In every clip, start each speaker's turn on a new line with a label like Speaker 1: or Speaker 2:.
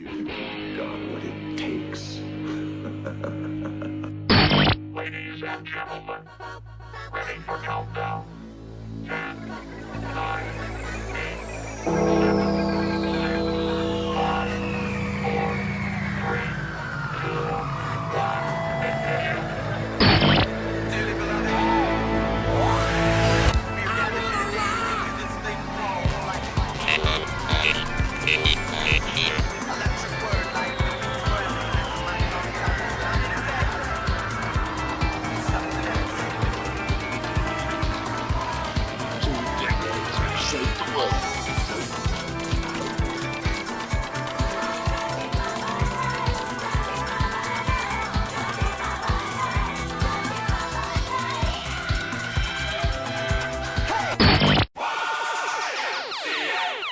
Speaker 1: You've got what it takes.
Speaker 2: Ladies and gentlemen, ready for countdown. 10, 9, 8, 7, 6, 5, 4, 3, 2, 1, ignition.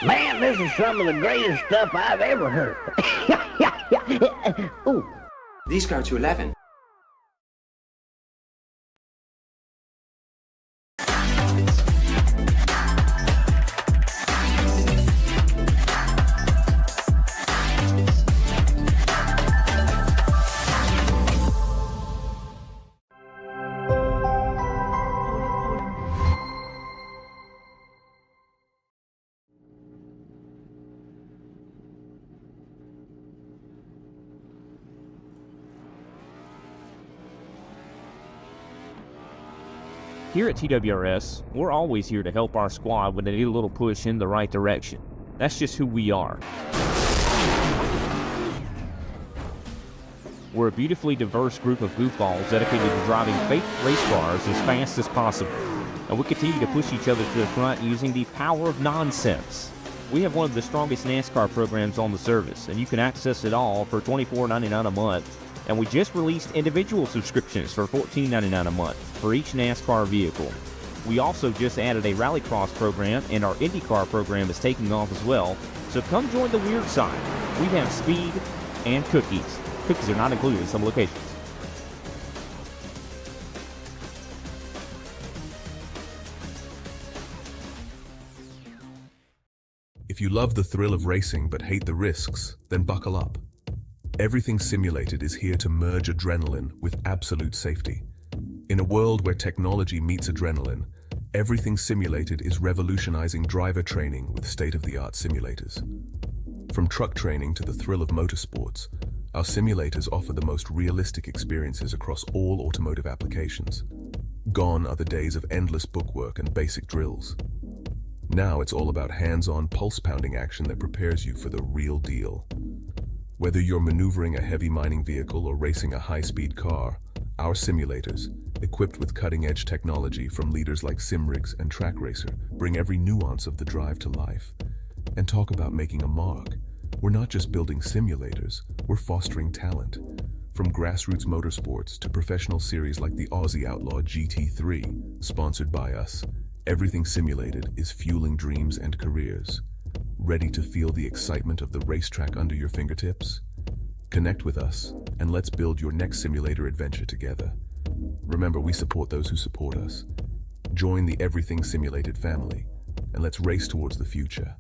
Speaker 3: Man, this is some of the greatest stuff I've ever heard. Ooh.
Speaker 4: These go to 11.
Speaker 5: Here at TWRS, we're always here to help our squad when they need a little push in the right direction. That's just who we are. We're a beautifully diverse group of goofballs dedicated to driving fake race cars as fast as possible. And we continue to push each other to the front using the power of nonsense. We have one of the strongest NASCAR programs on the service, and you can access it all for $24.99 a month. And we just released individual subscriptions for $14.99 a month for each NASCAR vehicle. We also just added a Rallycross program, and our IndyCar program is taking off as well. So come join the weird side. We have speed and cookies. Cookies are not included in some locations.
Speaker 6: If you love the thrill of racing but hate the risks, then buckle up. Everything Simulated is here to merge adrenaline with absolute safety. In a world where technology meets adrenaline, Everything Simulated is revolutionizing driver training with state-of-the-art simulators. From truck training to the thrill of motorsports, our simulators offer the most realistic experiences across all automotive applications. Gone are the days of endless bookwork and basic drills. Now it's all about hands-on, pulse-pounding action that prepares you for the real deal. Whether you're maneuvering a heavy mining vehicle or racing a high-speed car, our simulators, equipped with cutting-edge technology from leaders like Simrigs and Track Racer, bring every nuance of the drive to life. And talk about making a mark. We're not just building simulators, we're fostering talent. From grassroots motorsports to professional series like the Aussie Outlaw GT3, sponsored by us, Everything Simulated is fueling dreams and careers. Ready to feel the excitement of the racetrack under your fingertips? Connect with us, and let's build your next simulator adventure together. Remember, we support those who support us. Join the Everything Simulated family, and let's race towards the future.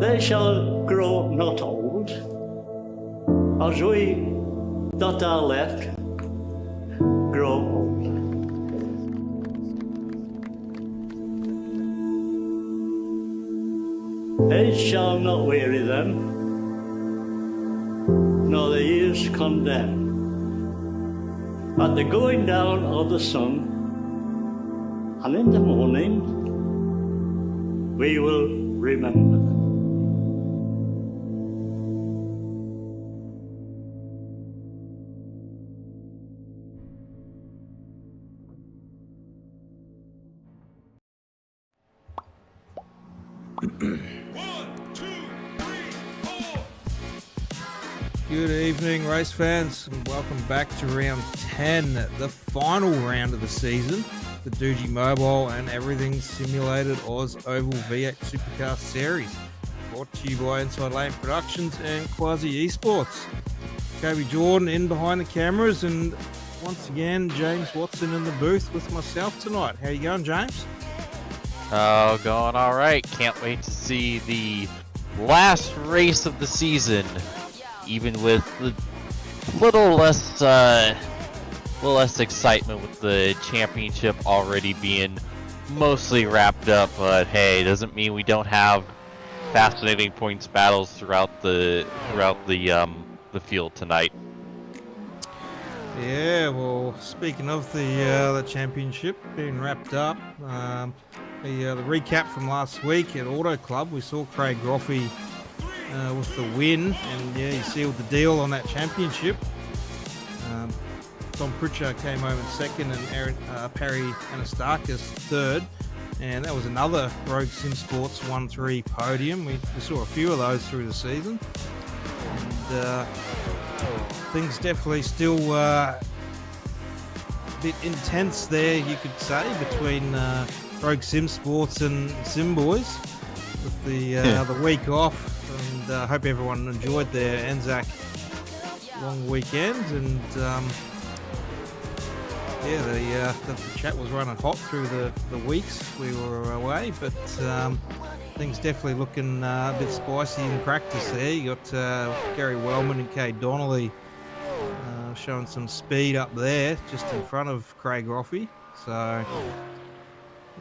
Speaker 7: They shall grow not old, as we that are left grow old. Age shall not weary them, nor the years condemn. At the going down of the sun, and in the morning, we will remember them.
Speaker 8: Good evening, race fans, and welcome back to round 10, the final round of the season, the Doogie Mobile and Everything Simulated OzOval V8 Supercar Series, brought to you by Inside Lane Productions and Quasi Esports. Kobe Jordan in behind the cameras, and once again, James Watson in the booth with myself tonight. How you going, James?
Speaker 9: Oh, going all right. Can't wait to see the last race of the season, even with a little less excitement with the championship already being mostly wrapped up. But hey, doesn't mean we don't have fascinating points battles throughout the field tonight.
Speaker 8: Yeah, well, speaking of the championship being wrapped up, the recap from last week at Auto Club, we saw Craig Groffey with the win, and yeah, he sealed the deal on that championship. Tom Pritchard came home in second, and Perry Anastakis third, and that was another Rogue Sim Sports 1-3 podium. We saw a few of those through the season, and things definitely still a bit intense there, you could say, between Rogue Sim Sports and Sim Boys with the week off. And I hope everyone enjoyed their Anzac long weekend. And the chat was running hot through the weeks we were away, but things definitely looking a bit spicy in practice there. You got Gary Wellman and Kay Donnelly showing some speed up there just in front of Craig Roffey. So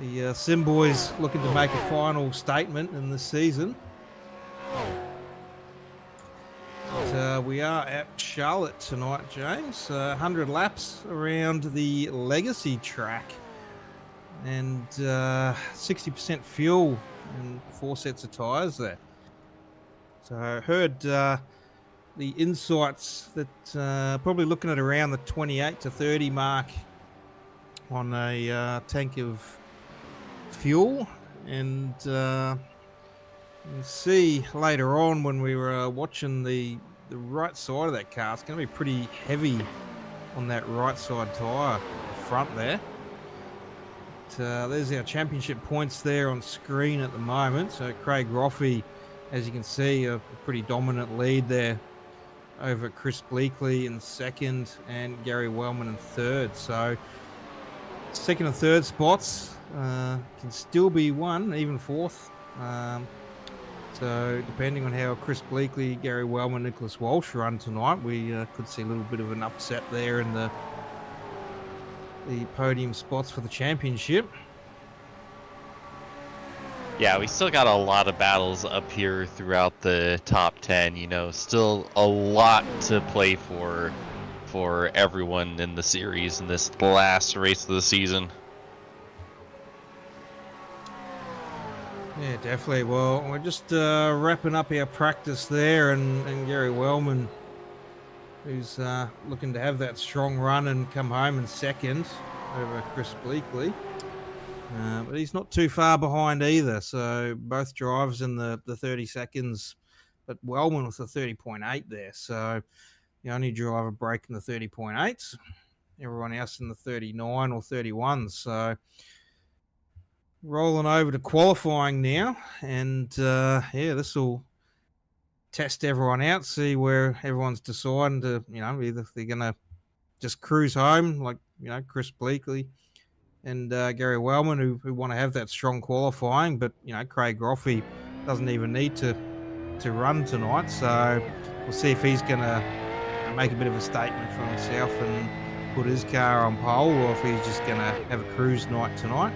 Speaker 8: the Sim Boys looking to make a final statement in the season. But, we are at Charlotte tonight, James. 100 laps around the Legacy track, and 60% fuel and 4 sets of tyres there. So I heard the insights that probably looking at around the 28 to 30 mark on a tank of fuel, and you see later on when we were watching the right side of that car, it's going to be pretty heavy on that right side tyre front there. But, there's our championship points there on screen at the moment. So Craig Roffey, as you can see, a pretty dominant lead there over Chris Bleakley in second and Gary Wellman in third. So second and third spots can still be won, even fourth. So depending on how Chris Bleakley, Gary Wellman, Nicholas Walsh run tonight, we could see a little bit of an upset there in the podium spots for the championship.
Speaker 9: Yeah, we still got a lot of battles up here throughout the top 10, still a lot to play for everyone in the series in this last race of the season.
Speaker 8: Yeah, definitely. Well, we're just wrapping up our practice there, and Gary Wellman, who's looking to have that strong run and come home in second over Chris Bleakley. But he's not too far behind either, so both drives in the 30 seconds, but Wellman with the 30.8 there, so the only driver breaking the 30.8s, everyone else in the 39 or 31, so rolling over to qualifying now, and this will test everyone out, see where everyone's deciding to, either they're going to just cruise home like, Chris Bleakley and Gary Wellman, who want to have that strong qualifying, but, Craig Roffey doesn't even need to to run tonight. So we'll see if he's going to make a bit of a statement for himself and put his car on pole, or if he's just going to have a cruise night tonight.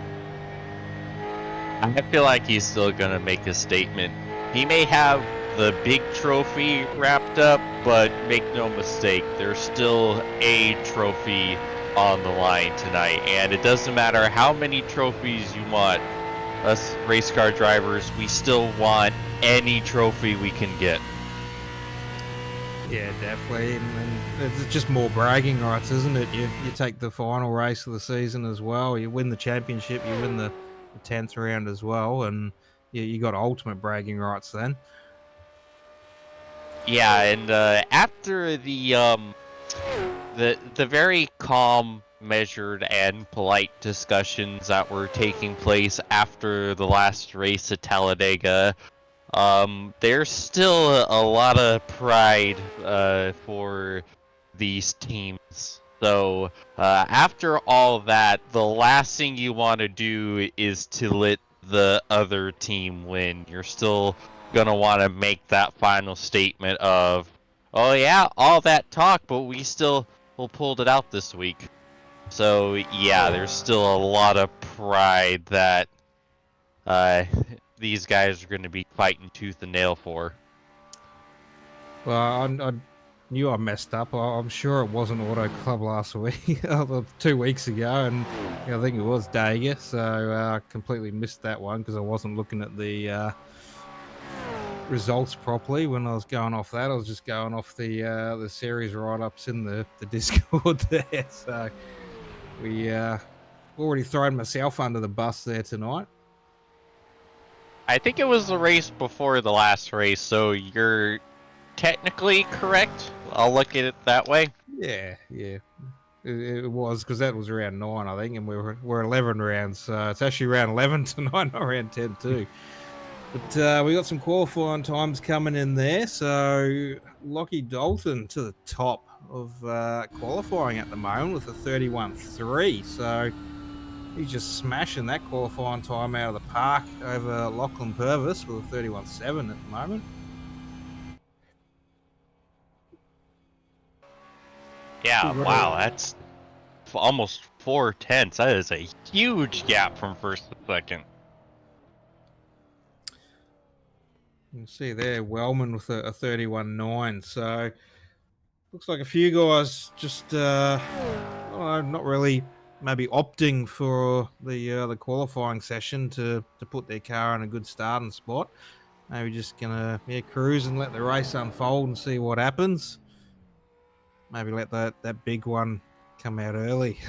Speaker 9: I feel like he's still gonna make a statement. He may have the big trophy wrapped up, but make no mistake, there's still a trophy on the line tonight, and it doesn't matter how many trophies you want. Us race car drivers, we still want any trophy we can get.
Speaker 8: Yeah, definitely. And it's just more bragging rights, isn't it? You take the final race of the season as well. You win the championship, you win the 10th round as well, and you got ultimate bragging rights then.
Speaker 9: Yeah, and after the very calm, measured, and polite discussions that were taking place after the last race at Talladega, there's still a lot of pride for these teams. So after all that, the last thing you want to do is to let the other team win. You're still gonna want to make that final statement of, oh yeah, all that talk, but we still pulled it out this week. So yeah, there's still a lot of pride that these guys are going to be fighting tooth and nail for.
Speaker 8: Well, I knew I messed up. I'm sure it wasn't Auto Club last week, 2 weeks ago, and I think it was Dega, so I completely missed that one because I wasn't looking at the results properly when I was going off that. I was just going off the series write-ups in the Discord there, so we already thrown myself under the bus there tonight.
Speaker 9: I think it was the race before the last race, so you're technically correct. I'll look at it that way.
Speaker 8: Yeah. It was, because that was round 9, I think, and we're 11 rounds, so it's actually round 11 tonight, not round 10 too. But we got some qualifying times coming in there, so Lockie Dalton to the top of qualifying at the moment with a 31.3, so he's just smashing that qualifying time out of the park over Lachlan Purvis with a 31.7 at the moment.
Speaker 9: Yeah, wow, that's almost 4/10. That is a huge gap from first to second.
Speaker 8: You can see there, Wellman with a 31.9. So looks like a few guys just not really maybe opting for the qualifying session to put their car in a good starting spot. Maybe just gonna cruise and let the race unfold and see what happens. Maybe let that big one come out early.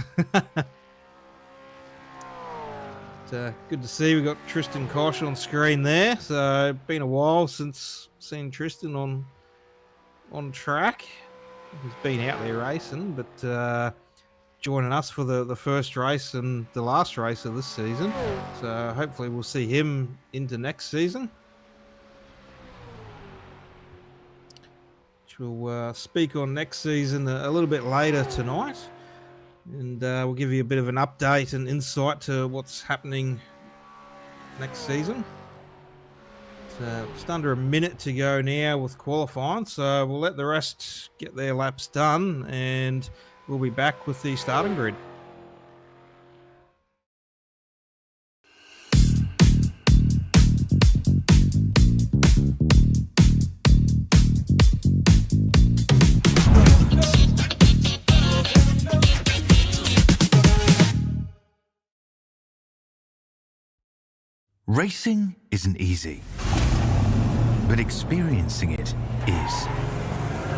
Speaker 8: Good to see we got Tristan Koch on screen there. So been a while since seen Tristan on track. He's been out there racing, but joining us for the first race and the last race of this season. So hopefully we'll see him into next season. We'll speak on next season a little bit later tonight, and we'll give you a bit of an update and insight to what's happening next season. Just under a minute to go now with qualifying, so we'll let the rest get their laps done, and we'll be back with the starting grid.
Speaker 10: Racing isn't easy, but experiencing it is.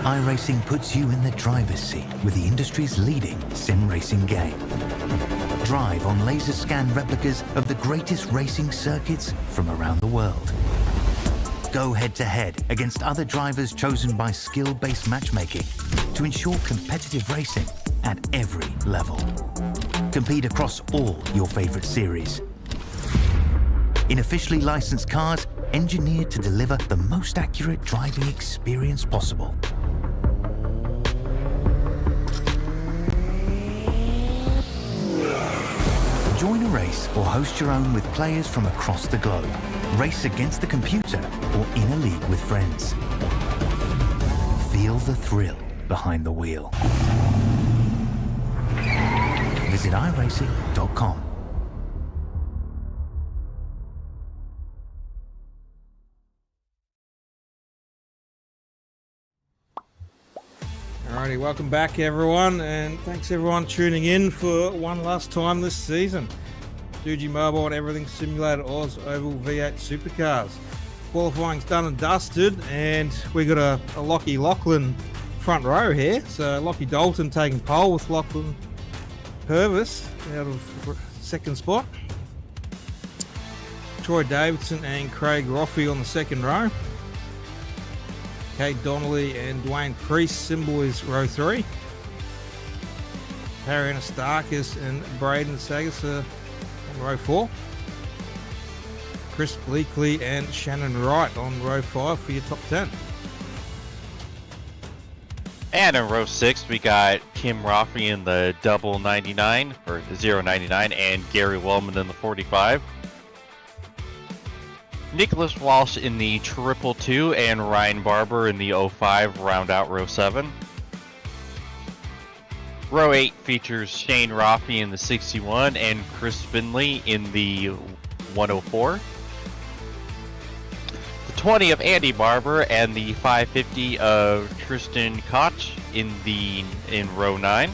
Speaker 10: iRacing puts you in the driver's seat with the industry's leading sim racing game. Drive on laser scan replicas of the greatest racing circuits from around the world. Go head to head against other drivers chosen by skill-based matchmaking to ensure competitive racing at every level. Compete across all your favorite series in officially licensed cars engineered to deliver the most accurate driving experience possible. Join a race or host your own with players from across the globe. Race against the computer or in a league with friends. Feel the thrill behind the wheel. Visit iRacing.com.
Speaker 8: Alrighty, welcome back everyone, and thanks everyone tuning in for one last time this season. Doogie Mobile and Everything Simulator OzOval V8 Supercars. Qualifying's done and dusted, and we got a Lockie Lachlan front row here. So Lockie Dalton taking pole with Lachlan Purvis out of second spot. Troy Davidson and Craig Roffey on the second row. Kate Donnelly and Dwayne Priest, symbol is row 3. Harry Anastakis and Braden Sagas on row 4. Chris Bleakley and Shannon Wright on row 5 for your top 10.
Speaker 9: And in row 6, we got Kim Roffey in the double 99, or 099, and Gary Wellman in the 45. Nicholas Walsh in the triple 2 and Ryan Barber in the 05 round out row 7. Row 8 features Shane Roffey in the 61 and Chris Finley in the 104. The 20 of Andy Barber and the 550 of Tristan Koch in row 9.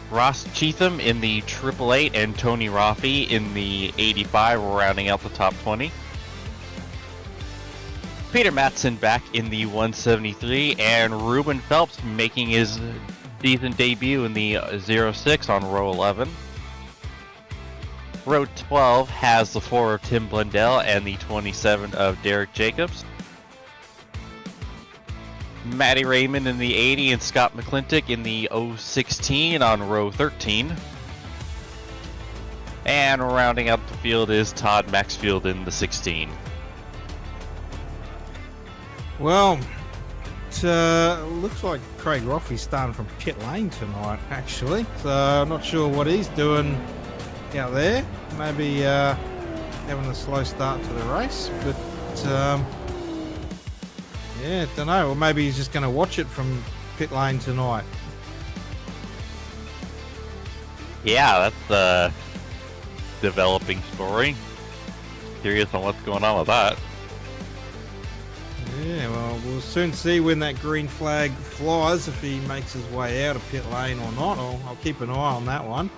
Speaker 9: Ross Cheatham in the 888 and Tony Roffey in the 85, rounding out the top 20. Peter Matson back in the 173 and Ruben Phelps making his season debut in the 06 on row 11. Row 12 has the 4 of Tim Blundell and the 27 of Derek Jacobs. Matty Raymond in the 80 and Scott McClintock in the 016 on row 13. And rounding out the field is Todd Maxfield in the 16.
Speaker 8: Well, it looks like Craig Roffey's starting from pit lane tonight, actually. So I'm not sure what he's doing out there. Maybe having a slow start to the race, but yeah, don't know. Or maybe he's just going to watch it from pit lane tonight.
Speaker 9: Yeah, that's a developing story. Curious on what's going on with that.
Speaker 8: Yeah, well, we'll soon see when that green flag flies, if he makes his way out of pit lane or not. I'll keep an eye on that one.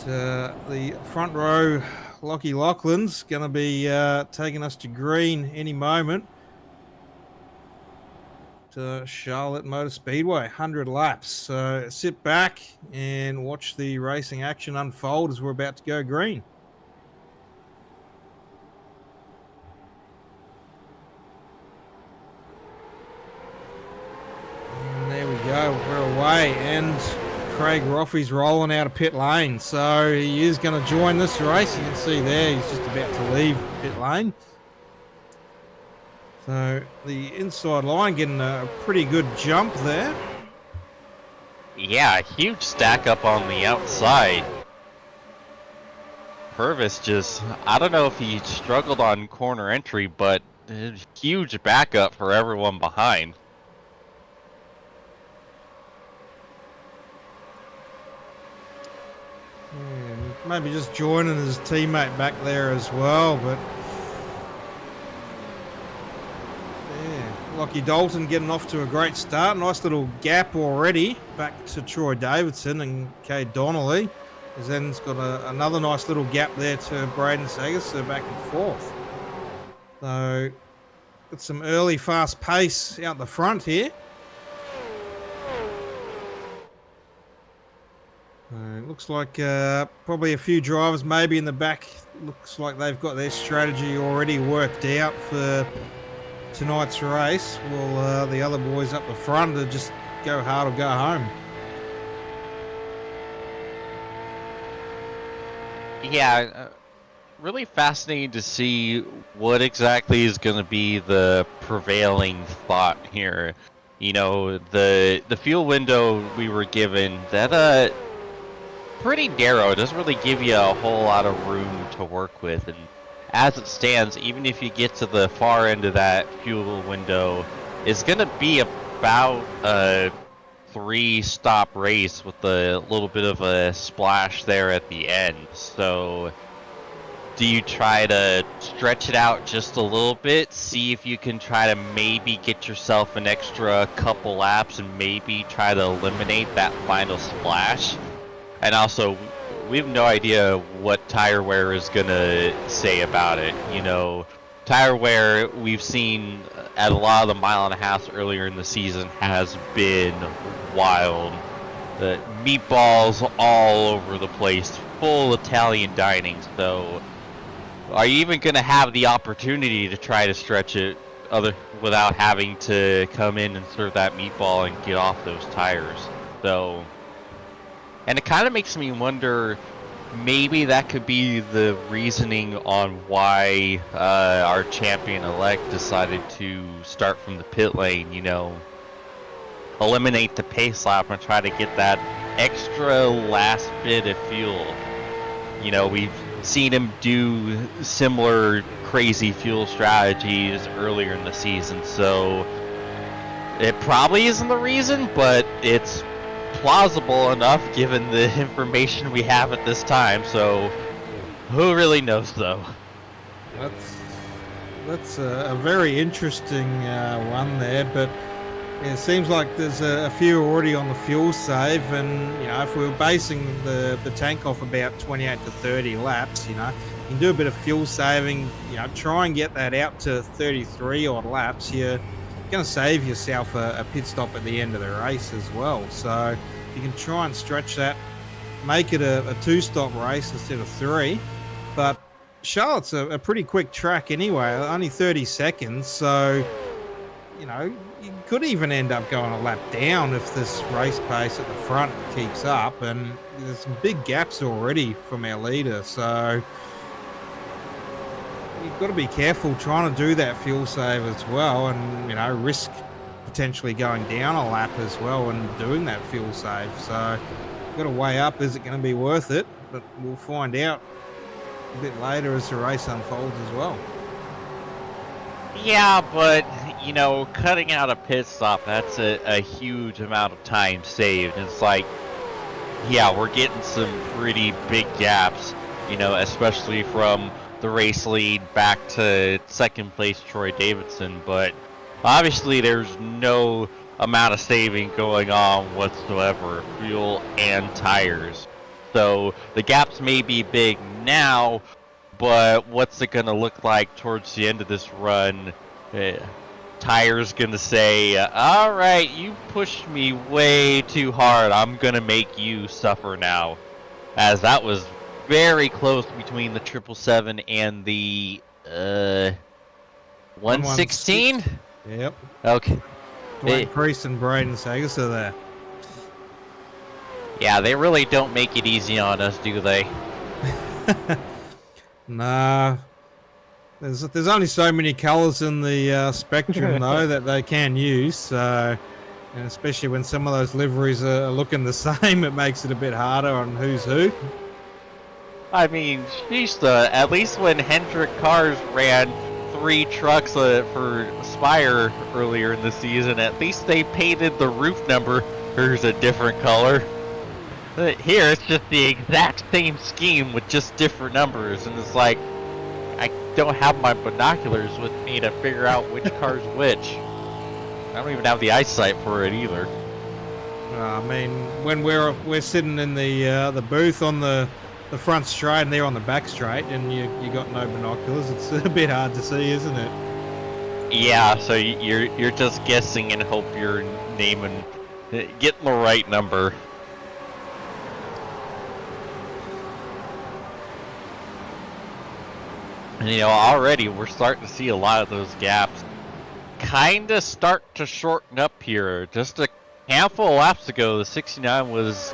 Speaker 8: The front row, Lockie Lachlan's going to be taking us to green any moment. To Charlotte Motor Speedway, 100 laps. So sit back and watch the racing action unfold as we're about to go green. And there we go, we're away, and Craig Roffey's rolling out of pit lane, so he is going to join this race. You can see there he's just about to leave pit lane. So the inside line getting a pretty good jump there.
Speaker 9: Yeah, huge stack up on the outside. Purvis just, I don't know if he struggled on corner entry, but huge backup for everyone behind.
Speaker 8: Maybe just joining his teammate back there as well, but yeah, Lockie Dalton getting off to a great start. Nice little gap already back to Troy Davidson and Kate Donnelly. Then it's got another nice little gap there to Braden Sagas, so back and forth. So got some early fast pace out the front here. Looks like probably a few drivers maybe in the back. Looks like they've got their strategy already worked out for tonight's race. Well, the other boys up the front to just go hard or go home.
Speaker 9: Yeah, really fascinating to see what exactly is going to be the prevailing thought here. You know, the fuel window we were given, that pretty narrow. It doesn't really give you a whole lot of room to work with, and as it stands, even if you get to the far end of that fuel window, it's gonna be about a 3-stop race with a little bit of a splash there at the end. So do you try to stretch it out just a little bit, see if you can try to maybe get yourself an extra couple laps and maybe try to eliminate that final splash? And also, we have no idea what tire wear is gonna say about it. You know, tire wear we've seen at a lot of the mile-and-a-half earlier in the season has been wild. The meatballs all over the place, full Italian dining. So, are you even gonna have the opportunity to try to stretch it without having to come in and serve that meatball and get off those tires? So. And it kind of makes me wonder, maybe that could be the reasoning on why our champion-elect decided to start from the pit lane, you know, eliminate the pace lap and try to get that extra last bit of fuel. You know, we've seen him do similar crazy fuel strategies earlier in the season, so it probably isn't the reason, but it's plausible enough given the information we have at this time, so who really knows though?
Speaker 8: That's a very interesting one there, but it seems like there's a few already on the fuel save, and you know, if we were basing the tank off about 28 to 30 laps, you know, you can do a bit of fuel saving, you know, try and get that out to 33 odd laps. You're going to save yourself a pit stop at the end of the race as well. So you can try and stretch that, make it a 2-stop race instead of 3. But Charlotte's a pretty quick track anyway, only 30 seconds. So, you know, you could even end up going a lap down if this race pace at the front keeps up. And there's some big gaps already from our leader. So you've got to be careful trying to do that fuel save as well, and you know, risk potentially going down a lap as well and doing that fuel save. So you've got to weigh up, is it going to be worth it? But we'll find out a bit later as the race unfolds as well.
Speaker 9: Yeah, but you know, cutting out a pit stop, that's a huge amount of time saved. It's like, yeah, we're getting some pretty big gaps, you know, especially from the race lead back to second place Troy Davidson, but obviously there's no amount of saving going on whatsoever, fuel and tires. So the gaps may be big now, but what's it gonna look like towards the end of this run? Tires gonna say, all right, you pushed me way too hard, I'm gonna make you suffer now. As that was very close between the 777 and the 116.
Speaker 8: Yep.
Speaker 9: Okay.
Speaker 8: Dwayne Priest and Braden Sagas are there.
Speaker 9: Yeah, they really don't make it easy on us, do they?
Speaker 8: Nah. There's only so many colours in the spectrum though that they can use. So, and especially when some of those liveries are looking the same, it makes it a bit harder on who's who.
Speaker 9: I mean, sheesh, at least when Hendrick Cars ran 3 trucks for Spire earlier in the season, at least they painted the roof number. Here's a different color. Here, it's just the exact same scheme with just different numbers, and it's like, I don't have my binoculars with me to figure out which car's which. I don't even have the eyesight for it either.
Speaker 8: I mean, when we're sitting in the booth on the front straight and they're on the back straight, and you got no binoculars, it's a bit hard to see, isn't it?
Speaker 9: Yeah, so you're just guessing and hope you're naming, getting the right number. And you know, already we're starting to see a lot of those gaps kind of start to shorten up here. Just a handful of laps ago, the 69 was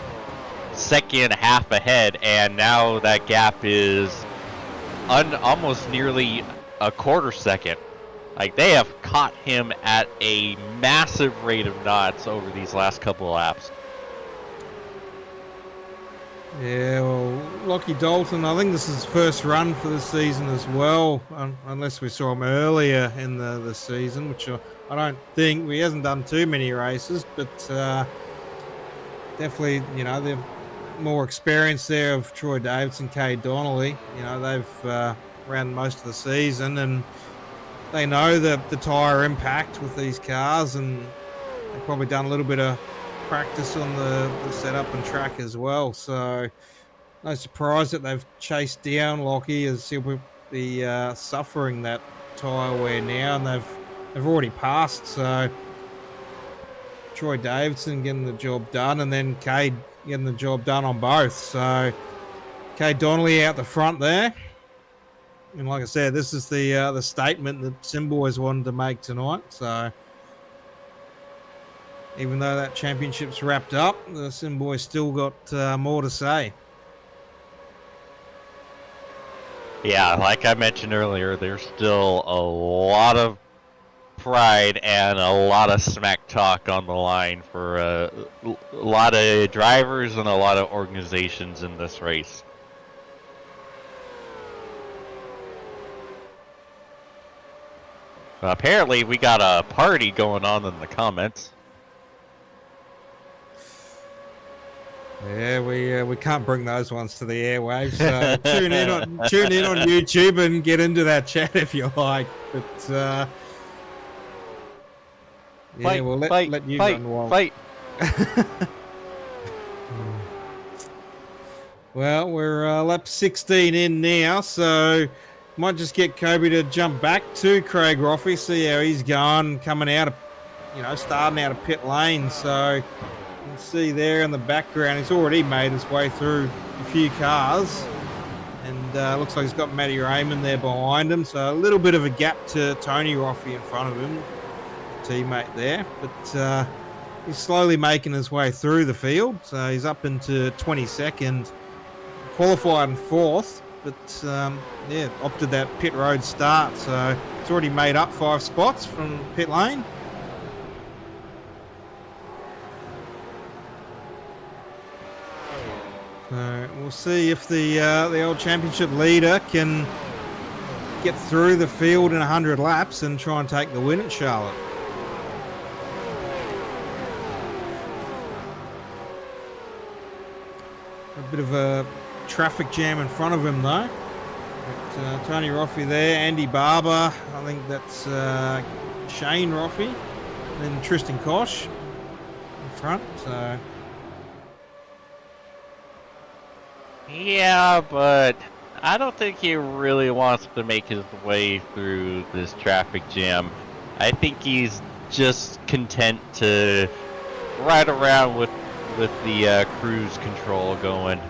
Speaker 9: second half ahead, and now that gap is almost nearly a quarter second. Like, they have caught him at a massive rate of knots over these last couple of laps.
Speaker 8: Yeah, well, Lockie Dalton, I think this is his first run for the season as well, unless we saw him earlier in the season, which I don't think. He hasn't done too many races, but definitely, you know, the more experience there of Troy Davidson, Cade Donnelly. You know, they've ran most of the season, and they know the tyre impact with these cars, and they've probably done a little bit of practice on the setup and track as well. So no surprise that they've chased down Lockie, as he'll be suffering that tyre wear now, and they've already passed. So Troy Davidson getting the job done, and then Cade getting the job done on both. So Cade Donnelly out the front there. And like I said, this is the statement that Sim Boys wanted to make tonight. So even though that championship's wrapped up, the Sim Boys still got more to say.
Speaker 9: Yeah, like I mentioned earlier, there's still a lot of pride and a lot of smack talk on the line for a lot of drivers and a lot of organizations in this race. Apparently, we got a party going on in the comments.
Speaker 8: Yeah, we can't bring those ones to the airwaves. So tune in on YouTube and get into that chat if you like. But yeah, we'll let you run wild.
Speaker 9: Fight.
Speaker 8: Well, we're lap 16 in now, so might just get Kobe to jump back to Craig Roffey, see how he's going, coming out of, starting out of pit lane. So you can see there in the background, he's already made his way through a few cars, and looks like he's got Matty Raymond there behind him. So a little bit of a gap to Tony Roffey in front of him, teammate there, but he's slowly making his way through the field. So he's up into 22nd, qualified in 4th, but yeah, opted that pit road start. So it's already made up 5 spots from pit lane. So we'll see if the old championship leader can get through the field in 100 laps and try and take the win at Charlotte. A bit of a traffic jam in front of him though. But, Tony Roffey there, Andy Barber, I think that's Shane Roffey, and then Tristan Koch in front. So
Speaker 9: yeah, but I don't think he really wants to make his way through this traffic jam. I think he's just content to ride around with the cruise control going.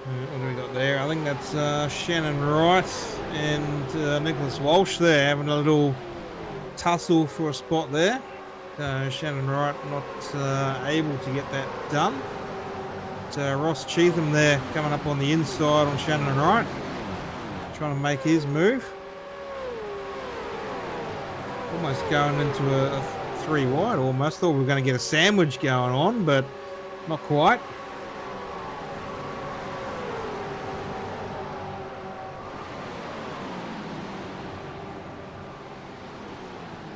Speaker 8: What do we got there? I think that's Shannon Wright and Nicholas Walsh there having a little tussle for a spot there. Shannon Wright not able to get that done. But, Ross Cheatham there coming up on the inside on Shannon Wright, trying to make his move. Almost going into a 3 wide almost. Thought we were going to get a sandwich going on, but not quite.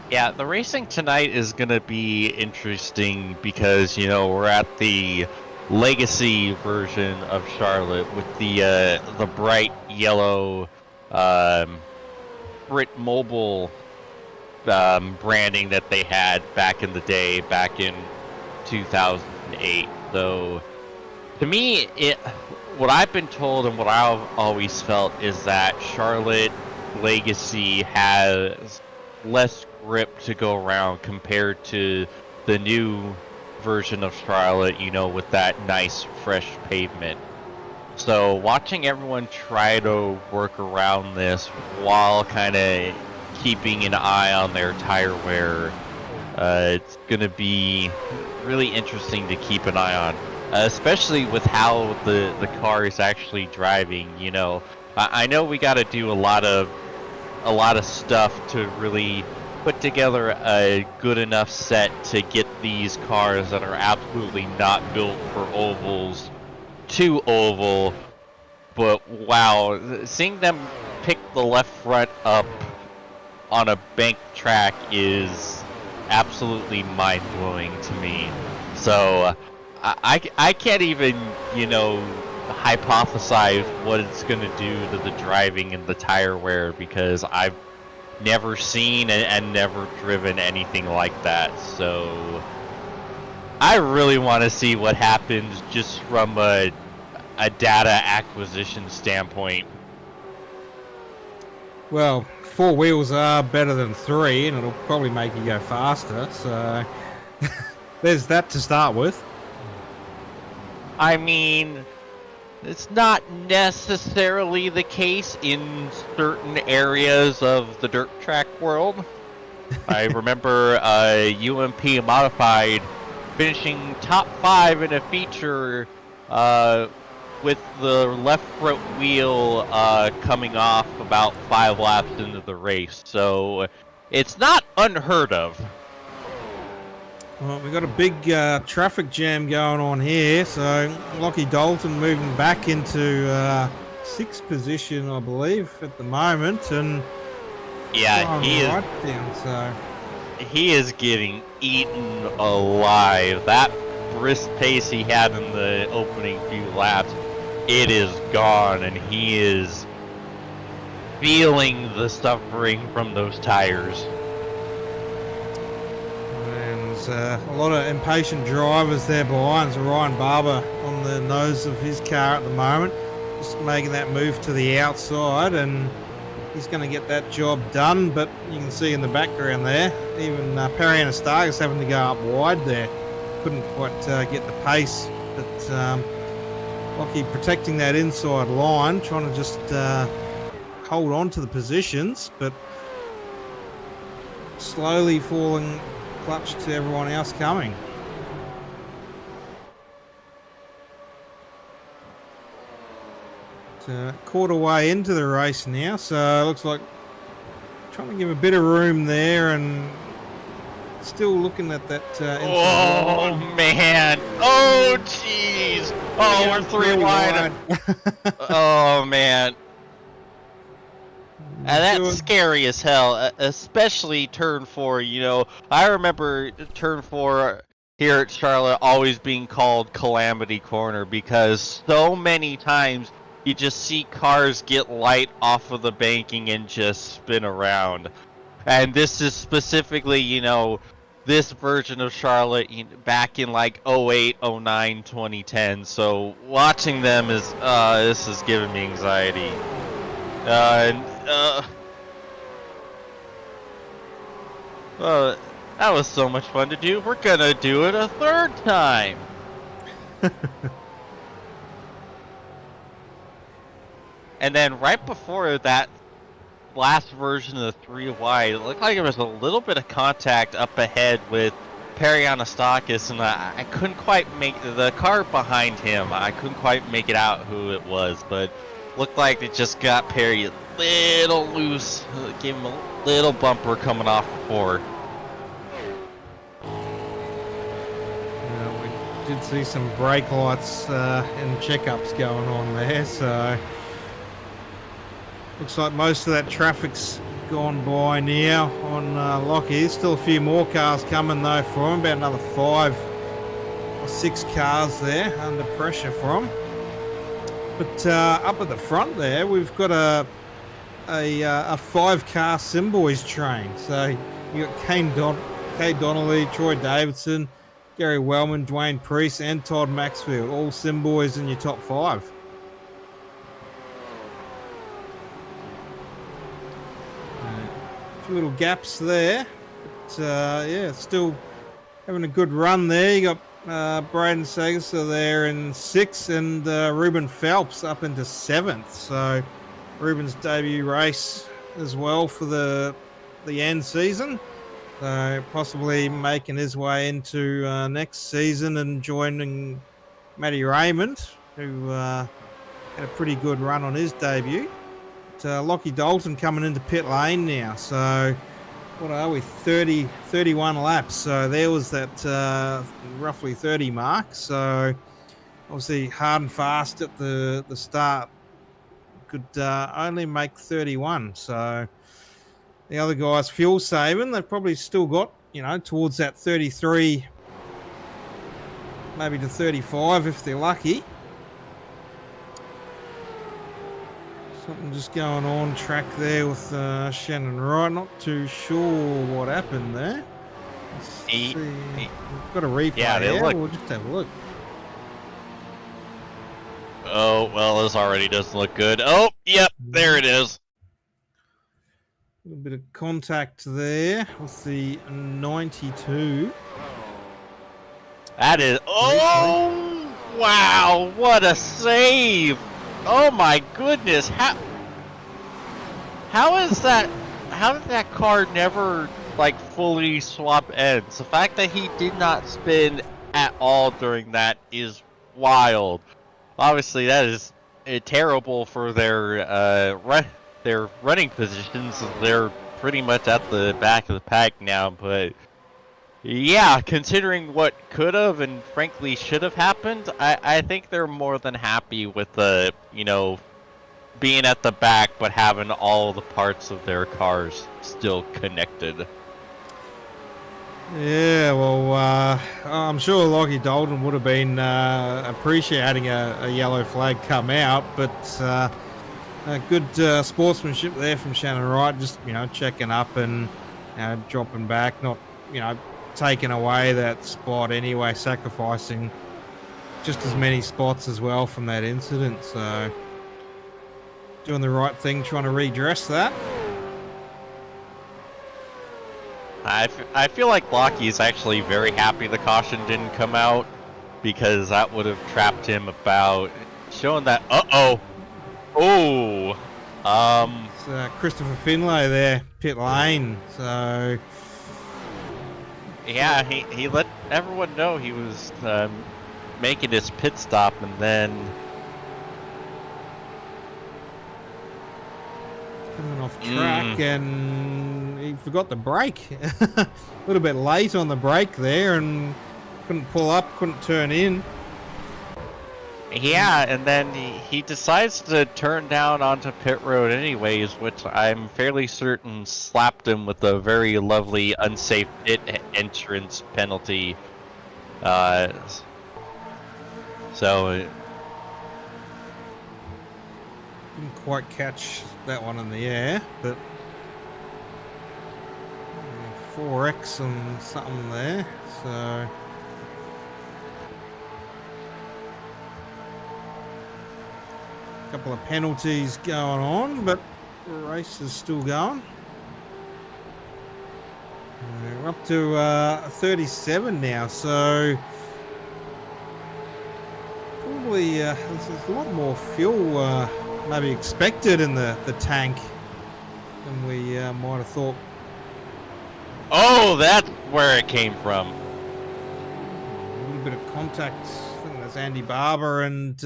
Speaker 9: Yeah, the racing tonight is going to be interesting because, we're at the legacy version of Charlotte with the bright yellow Brit Mobile branding that they had back in the day, back in 2008. Though, to me, what I've been told and what I've always felt is that Charlotte Legacy has less grip to go around compared to the new version of Charlotte, with that nice fresh pavement. So watching everyone try to work around this while kind of keeping an eye on their tire wear, it's going to be really interesting to keep an eye on. especially with how the car is actually driving. You know, I know we got to do a lot of stuff to really put together a good enough set to get these cars that are absolutely not built for ovals to oval. But wow, seeing them pick the left front up on a bank track is absolutely mind-blowing to me. So I can't even, you know, hypothesize what it's going to do to the driving and the tire wear, because I've never seen and never driven anything like that. So I really want to see what happens just from a data acquisition standpoint.
Speaker 8: Well, 4 wheels are better than 3, and it'll probably make you go faster. So there's that to start with.
Speaker 9: I mean, it's not necessarily the case in certain areas of the dirt track world. I remember UMP Modified finishing top 5 in a feature with the left front wheel coming off about 5 laps into the race. So it's not unheard of.
Speaker 8: Well, we've got a big traffic jam going on here, so Lockie Dalton moving back into 6th position, I believe, at the moment, and
Speaker 9: yeah, he is
Speaker 8: right down, so
Speaker 9: he is getting eaten alive. That brisk pace he had in the opening few laps, it is gone, and he is feeling the suffering from those tires.
Speaker 8: A lot of impatient drivers there behind. So Ryan Barber on the nose of his car at the moment, just making that move to the outside, and he's going to get that job done. But you can see in the background there, even Perry Anastargas having to go up wide there. Couldn't quite get the pace, but Lockie protecting that inside line, trying to just hold on to the positions, but slowly falling clutch to everyone else coming. Quarter way into the race now, so it looks like trying to give a bit of room there, and still looking at that.
Speaker 9: Oh man! Oh jeez! Oh,
Speaker 8: Yeah,
Speaker 9: we're 3 wide. Oh man! And that's scary as hell, especially turn 4. You know, I remember turn 4 here at Charlotte always being called Calamity Corner, because so many times you just see cars get light off of the banking and just spin around. And this is specifically, you know, this version of Charlotte back in like 08, 09, 2010. So watching them is, this is giving me anxiety. That was so much fun to do. We're gonna do it a 3rd time. And then right before that last version of the 3 wide, it looked like there was a little bit of contact up ahead with Perry Anastakis, and I couldn't quite make the car behind him. I couldn't quite make it out who it was, but looked like it just got Perry a little loose, gave him a little bumper coming off before.
Speaker 8: We did see some brake lights and checkups going on there, so looks like most of that traffic's gone by now on Lockie. Still a few more cars coming though for him, about another 5 or 6 cars there under pressure from him. But up at the front there, we've got a 5-car Simboys train. So you got Kay Donnelly, Troy Davidson, Gary Wellman, Dwayne Priest, and Todd Maxfield, all Simboys in your top 5. A few little gaps there, but yeah, still having a good run there. You got Braden Sagas there in 6th, and Ruben Phelps up into 7th. So Ruben's debut race as well for the end season. So possibly making his way into next season and joining Matty Raymond, who had a pretty good run on his debut. But, Lockie Dalton coming into pit lane now. So what are we, 31 laps. So there was that roughly 30 mark. So obviously hard and fast at the start. Could only make 31. So the other guys fuel saving. They've probably still got, towards that 33, maybe to 35 if they're lucky. Something just going on track there with Shannon Wright. Not too sure what happened there. Let's see. We've got a replay.
Speaker 9: Yeah,
Speaker 8: We'll just have a look.
Speaker 9: Oh, well, this already doesn't look good. Oh, yep, there it is.
Speaker 8: A little bit of contact there with the 92.
Speaker 9: That is... Oh, wow, what a save. Oh, my goodness. How is that... How did that car never, like, fully swap ends? The fact that he did not spin at all during that is wild. Obviously, that is terrible for their running positions. They're pretty much at the back of the pack now, but yeah, considering what could have and frankly should have happened, I think they're more than happy with the, being at the back but having all the parts of their cars still connected.
Speaker 8: Yeah, well, I'm sure Lockie Dalton would have been appreciating a yellow flag come out, but good sportsmanship there from Shannon Wright, just, checking up and dropping back, not, taking away that spot anyway, sacrificing just as many spots as well from that incident, so doing the right thing, trying to redress that.
Speaker 9: I feel like Lockie's actually very happy the caution didn't come out, because that would have trapped him about showing that. It's
Speaker 8: Christopher Finlay there, pit lane. So
Speaker 9: yeah, he let everyone know he was making his pit stop, and then
Speaker 8: coming off track, and he forgot the brake. A little bit late on the brake there, and couldn't pull up, couldn't turn in.
Speaker 9: Yeah, and then he decides to turn down onto pit road anyways, which I'm fairly certain slapped him with a very lovely unsafe pit entrance penalty. So
Speaker 8: didn't quite catch that one in the air, but 4x and something there, so a couple of penalties going on, but the race is still going. We're up to 37 now, so probably there's a lot more fuel maybe expected in the tank than we might have thought.
Speaker 9: oh, that's where it came from.
Speaker 8: A little bit of contact. I think that's Andy Barber and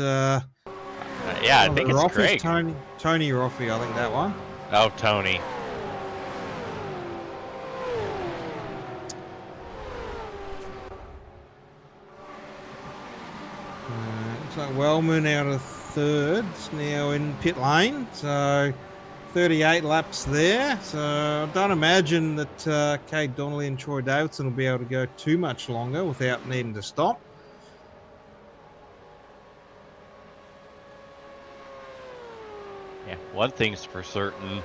Speaker 9: Yeah, I think it's
Speaker 8: Roffey's
Speaker 9: Craig.
Speaker 8: Tony Roffey, I think that one.
Speaker 9: Oh, Tony.
Speaker 8: Looks like Wellman out of third, now in pit lane, so 38 laps there. So I don't imagine that Cade Donnelly and Troy Davidson will be able to go too much longer without needing to stop.
Speaker 9: Yeah, one thing's for certain,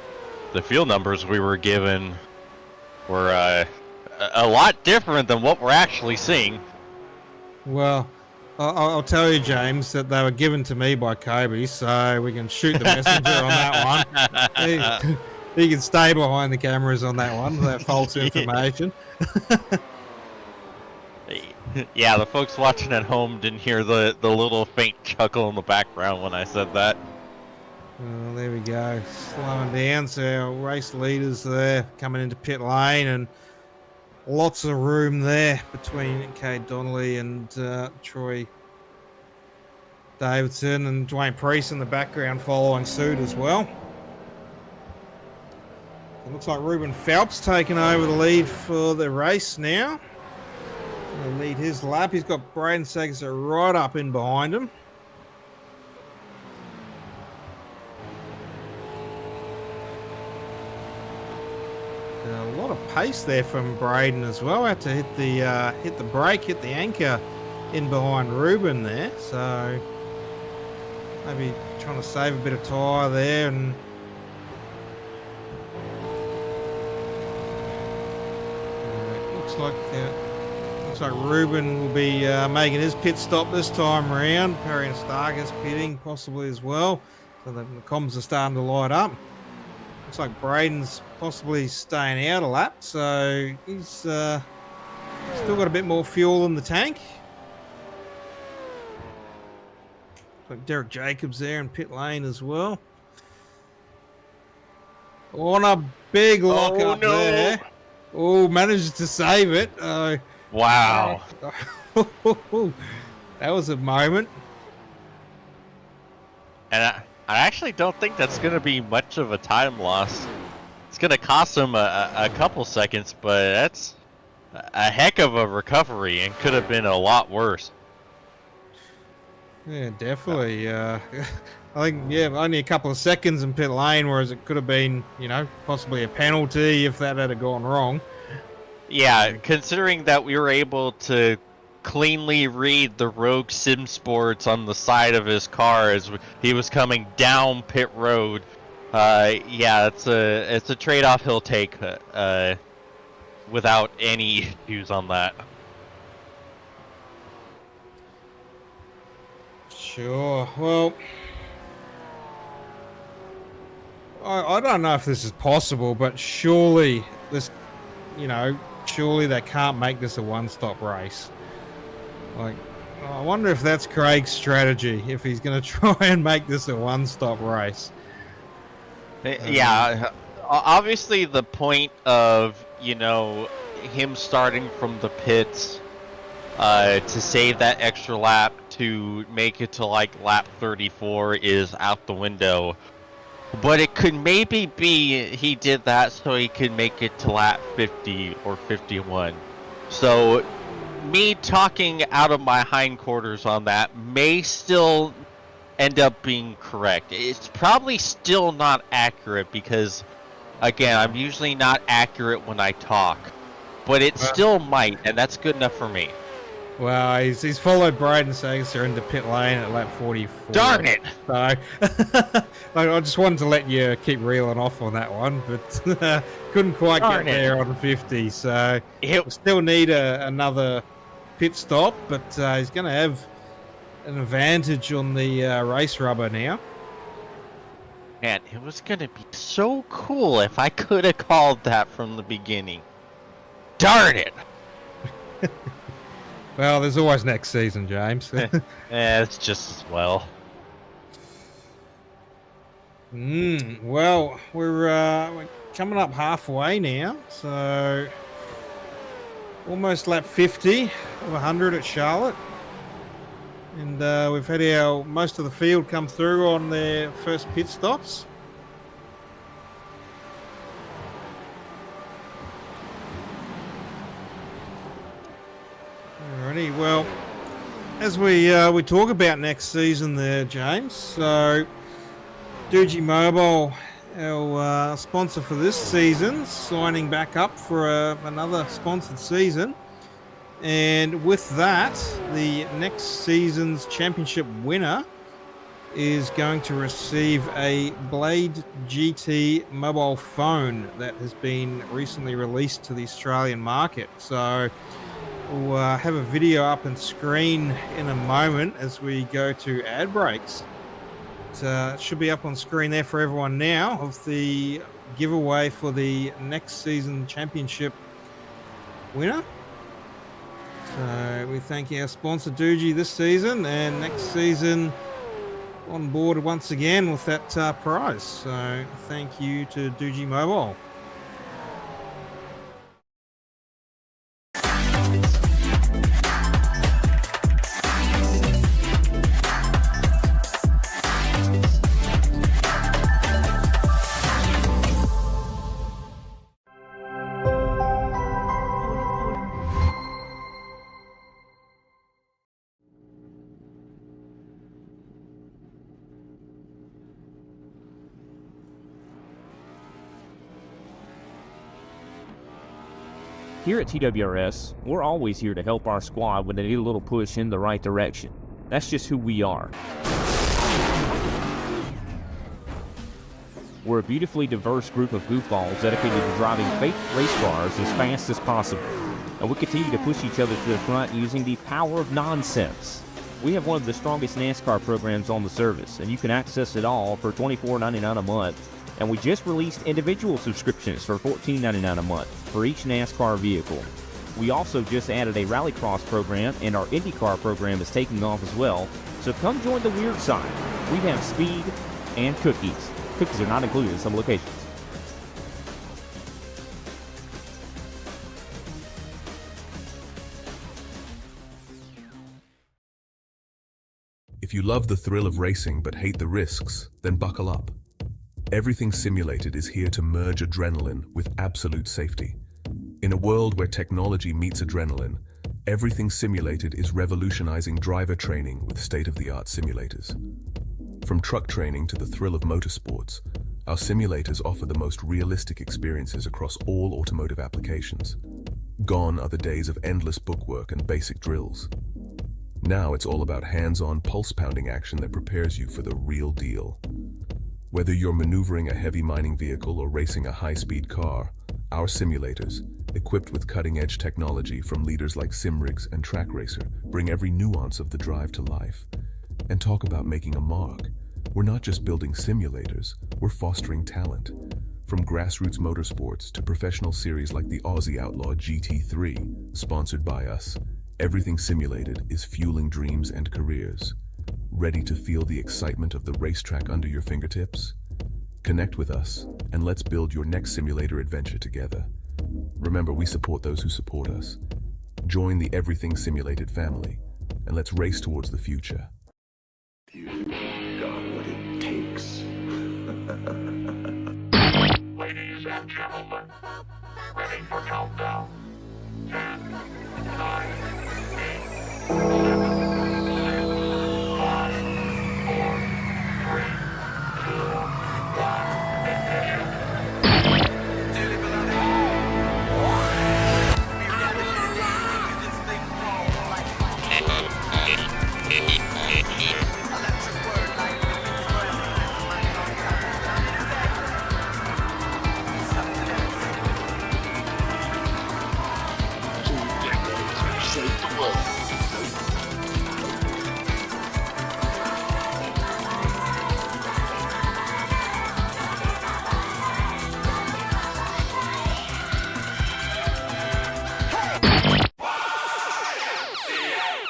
Speaker 9: the field numbers we were given were a lot different than what we're actually seeing.
Speaker 8: Well, I'll tell you, James, that they were given to me by Kobe, so we can shoot the messenger on that one. He can stay behind the cameras on that one, that false information.
Speaker 9: Yeah, the folks watching at home didn't hear the little faint chuckle in the background when I said that.
Speaker 8: Well, there we go. Slowing down, so our race leaders there coming into pit lane, and lots of room there between Cade Donnelly and Troy Davidson and Dwayne Priest in the background following suit as well. It looks like Ruben Phelps taking over the lead for the race now. He'll lead his lap. He's got Braden Sager right up in behind him. A lot of pace there from Braden as well. Had to hit the brake, hit the anchor in behind Ruben there. So maybe trying to save a bit of tyre there. And looks like Ruben will be making his pit stop this time around. Perry and Stark is pitting possibly as well. So the comms are starting to light up. Looks like Braden's possibly staying out a lap, so he's still got a bit more fuel in the tank. Looks like Derek Jacobs there in pit lane as well. On a big lock up there. Oh, manages to save it.
Speaker 9: Wow.
Speaker 8: That was a moment.
Speaker 9: And I actually don't think that's going to be much of a time loss. It's going to cost him a couple seconds, but that's a heck of a recovery and could have been a lot worse.
Speaker 8: Yeah, definitely. I think, yeah, only a couple of seconds in pit lane, whereas it could have been, you know, possibly a penalty if that had gone wrong.
Speaker 9: Yeah, considering that we were able to cleanly read the Rogue Sim Sports on the side of his car as he was coming down pit road. Yeah, it's a trade-off he'll take without any issues on that.
Speaker 8: Sure. Well, I don't know if this is possible, but surely this, you know, surely they can't make this a one-stop race. Like, I wonder if that's Craig's strategy, if he's going to try and make this a one-stop race.
Speaker 9: Yeah, obviously the point of, you know, him starting from the pits to save that extra lap to make it to like lap 34 is out the window. But it could maybe be he did that so he could make it to lap 50 or 51. So me talking out of my hindquarters on that may still end up being correct. It's probably still not accurate because, again, I'm usually not accurate when I talk. But it still might, and that's good enough for me.
Speaker 8: Well, he's followed Braden Sager into pit lane at lap 44.
Speaker 9: Darn it!
Speaker 8: So, I just wanted to let you keep reeling off on that one, but couldn't quite get there on 50. So we still need another pit stop, but he's going to have an advantage on the race rubber now.
Speaker 9: Man, it was going to be so cool if I could have called that from the beginning. Darn it!
Speaker 8: Well, there's always next season, James.
Speaker 9: It's just as well.
Speaker 8: Well, we're coming up halfway now, so almost lap 50 of 100 at Charlotte. And we've had most of the field come through on their first pit stops. Alrighty, well, as we talk about next season there, James, so Doogie Mobile, our sponsor for this season, signing back up for another sponsored season. And with that, the next season's championship winner is going to receive a Blade GT mobile phone that has been recently released to the Australian market. So we'll have a video up on screen in a moment as we go to ad breaks. It should be up on screen there for everyone now of the giveaway for the next season championship winner. So we thank our sponsor Doogie this season, and next season on board once again with that prize. So thank you to Doogie Mobile.
Speaker 5: Here at TWRS, we're always here to help our squad when they need a little push in the right direction. That's just who we are. We're a beautifully diverse group of goofballs dedicated to driving fake race cars as fast as possible. And we continue to push each other to the front using the power of nonsense. We have one of the strongest NASCAR programs on the service, and you can access it all for $24.99 a month. And we just released individual subscriptions for $14.99 a month for each NASCAR vehicle. We also just added a Rallycross program, and our IndyCar program is taking off as well. So come join the weird side. We have speed and cookies. Cookies are not included in some locations.
Speaker 6: If you love the thrill of racing but hate the risks, then buckle up. Everything Simulated is here to merge adrenaline with absolute safety. In a world where technology meets adrenaline, Everything Simulated is revolutionizing driver training with state-of-the-art simulators. From truck training to the thrill of motorsports, our simulators offer the most realistic experiences across all automotive applications. Gone are the days of endless bookwork and basic drills. Now it's all about hands-on, pulse-pounding action that prepares you for the real deal. Whether you're maneuvering a heavy mining vehicle or racing a high-speed car, our simulators, equipped with cutting-edge technology from leaders like Simrigs and Track Racer, bring every nuance of the drive to life. And talk about making a mark. We're not just building simulators, we're fostering talent. From grassroots motorsports to professional series like the Aussie Outlaw GT3, sponsored by us, Everything Simulated is fueling dreams and careers. Ready to feel the excitement of the racetrack under your fingertips? Connect with us, and let's build your next simulator adventure together. Remember, we support those who support us. Join the Everything Simulated family, and let's race towards the future.
Speaker 1: You've got what it takes.
Speaker 2: Ladies and gentlemen, ready for countdown. 10, 9, 8, 7, 5, 4, 3, 2, 1, ignition.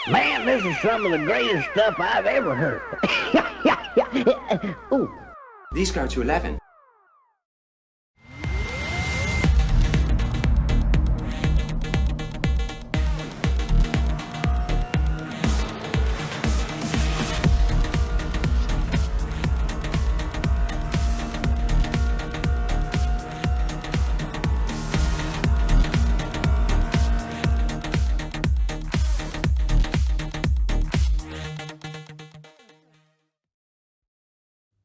Speaker 3: Man, this is some of the greatest stuff I've ever heard. Ooh.
Speaker 4: These go to 11.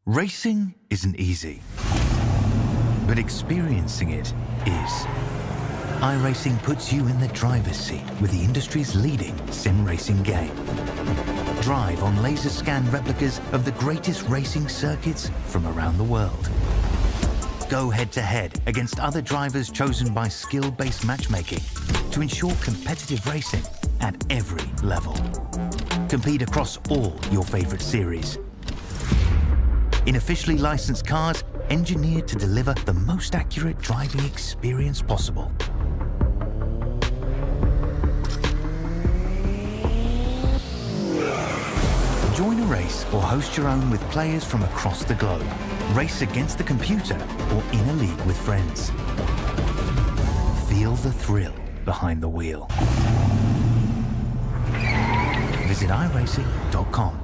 Speaker 10: Racing isn't easy, but experiencing it is. iRacing puts you in the driver's seat with the industry's leading sim racing game. Drive on laser scan replicas of the greatest racing circuits from around the world. Go head-to-head against other drivers chosen by skill-based matchmaking to ensure competitive racing at every level. Compete across all your favorite series. In officially licensed cars, engineered to deliver the most accurate driving experience possible. Join a race or host your own with players from across the globe. Race against the computer or in a league with friends. Feel the thrill behind the wheel. Visit iRacing.com.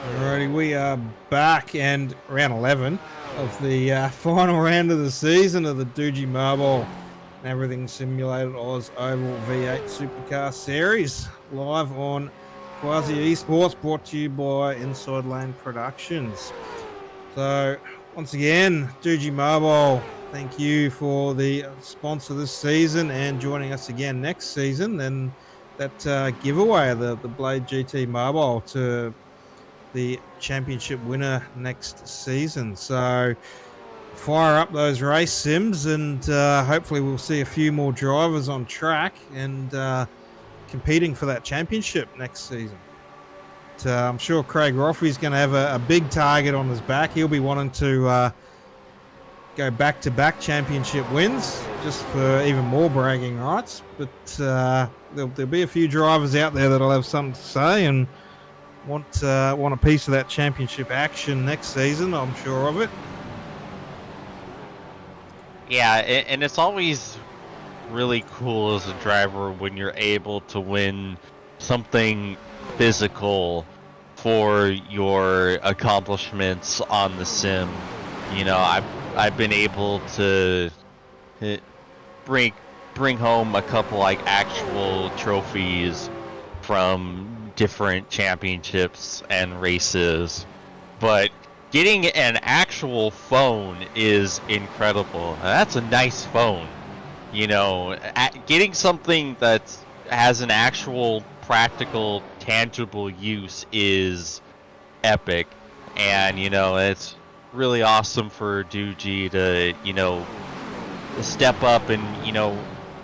Speaker 8: Alrighty, we are back, and round 11 of the final round of the season of the Doogie Mobile and Everything Simulated OzOval V8 Supercar Series, live on Quasi Esports, brought to you by Inside Lane Productions. So, once again, Doogie Mobile, thank you for the sponsor this season and joining us again next season. And that giveaway of the Blade GT Mobile to the championship winner next season. So fire up those race sims, and hopefully we'll see a few more drivers on track and competing for that championship next season. But, I'm sure Craig Roffey's going to have a big target on his back. He'll be wanting to go back-to-back championship wins just for even more bragging rights. But there'll be a few drivers out there that'll have something to say and want a piece of that championship action next season. I'm sure of it.
Speaker 9: Yeah, and it's always really cool as a driver when you're able to win something physical for your accomplishments on the sim. You know, I've been able to bring home a couple like actual trophies from different championships and races, but getting an actual phone is incredible. That's a nice phone, you know. Getting something that has an actual practical tangible use is epic, and you know, it's really awesome for Doogie to, you know, step up and, you know,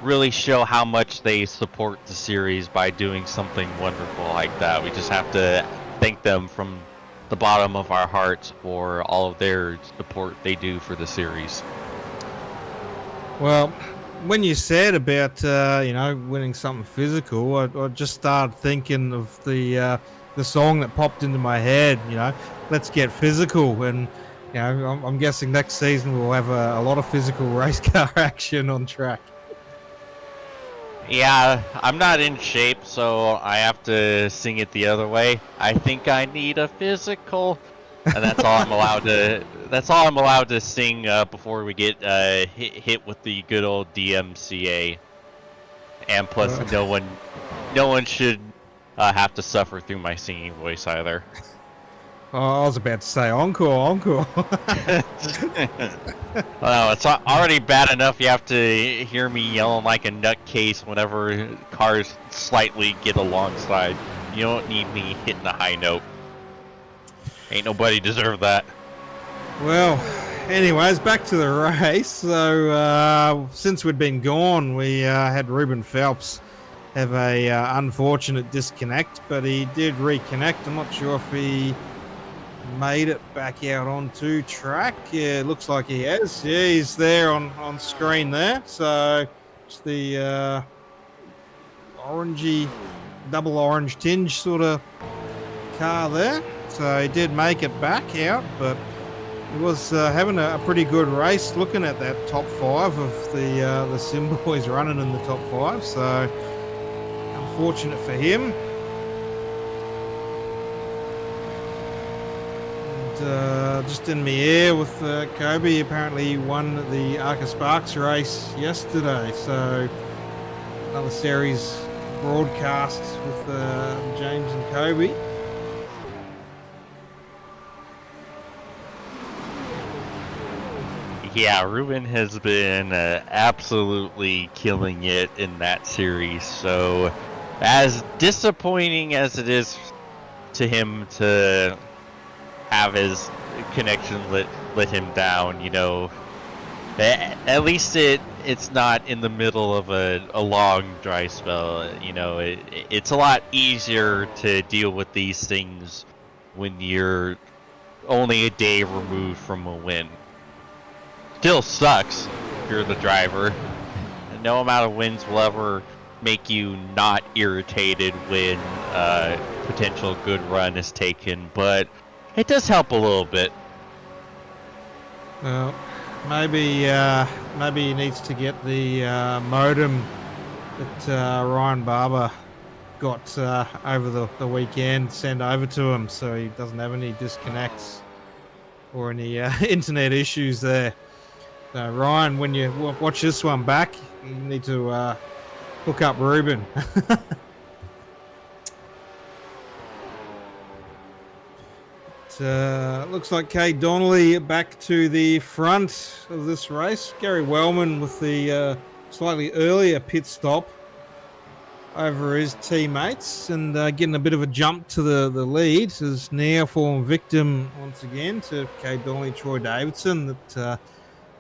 Speaker 9: really show how much they support the series by doing something wonderful like that. We just have to thank them from the bottom of our hearts for all of their support they do for the series.
Speaker 8: Well, when you said about you know, winning something physical, I just started thinking of the song that popped into my head. You know, let's get physical, and you know, I'm guessing next season we'll have a lot of physical race car action on track.
Speaker 9: Yeah, I'm not in shape, so I have to sing it the other way. I think I need a physical, and that's all I'm allowed to. That's all I'm allowed to sing before we get hit with the good old DMCA. And plus, no one should have to suffer through my singing voice either.
Speaker 8: Oh, I was about to say encore.
Speaker 9: Well, it's already bad enough you have to hear me yelling like a nutcase whenever cars slightly get alongside. You don't need me hitting a high note. Ain't nobody deserve that.
Speaker 8: Well, anyways, back to the race. So, since we'd been gone, we had Ruben Phelps have a unfortunate disconnect, but he did reconnect. I'm not sure if he made it back out onto track. Yeah, it looks like he has. Yeah, he's there on screen there. So it's the orangey, double orange tinge sort of car there. So he did make it back out, but he was having a pretty good race. Looking at that top five of the sim boys running in the top five. So unfortunate for him. Just in the air with Kobe. Apparently he won the Arca Sparks race yesterday, so another series broadcast with James and Kobe.
Speaker 9: Yeah, Ruben has been absolutely killing it in that series, so as disappointing as it is to him to have his connection let him down, you know, at least it's not in the middle of a long dry spell. You know, it's a lot easier to deal with these things when you're only a day removed from a win. Still sucks if you're the driver. No amount of wins will ever make you not irritated when a potential good run is taken, but it does help a little bit.
Speaker 8: Well, maybe he needs to get the modem that Ryan Barber got over the weekend sent over to him, so he doesn't have any disconnects or any internet issues there. So Ryan, when you watch this one back, you need to hook up Ruben. Looks like Kay Donnelly back to the front of this race. Gary Wellman with the slightly earlier pit stop over his teammates and getting a bit of a jump to the lead has now fallen victim once again to Kay Donnelly, Troy Davidson.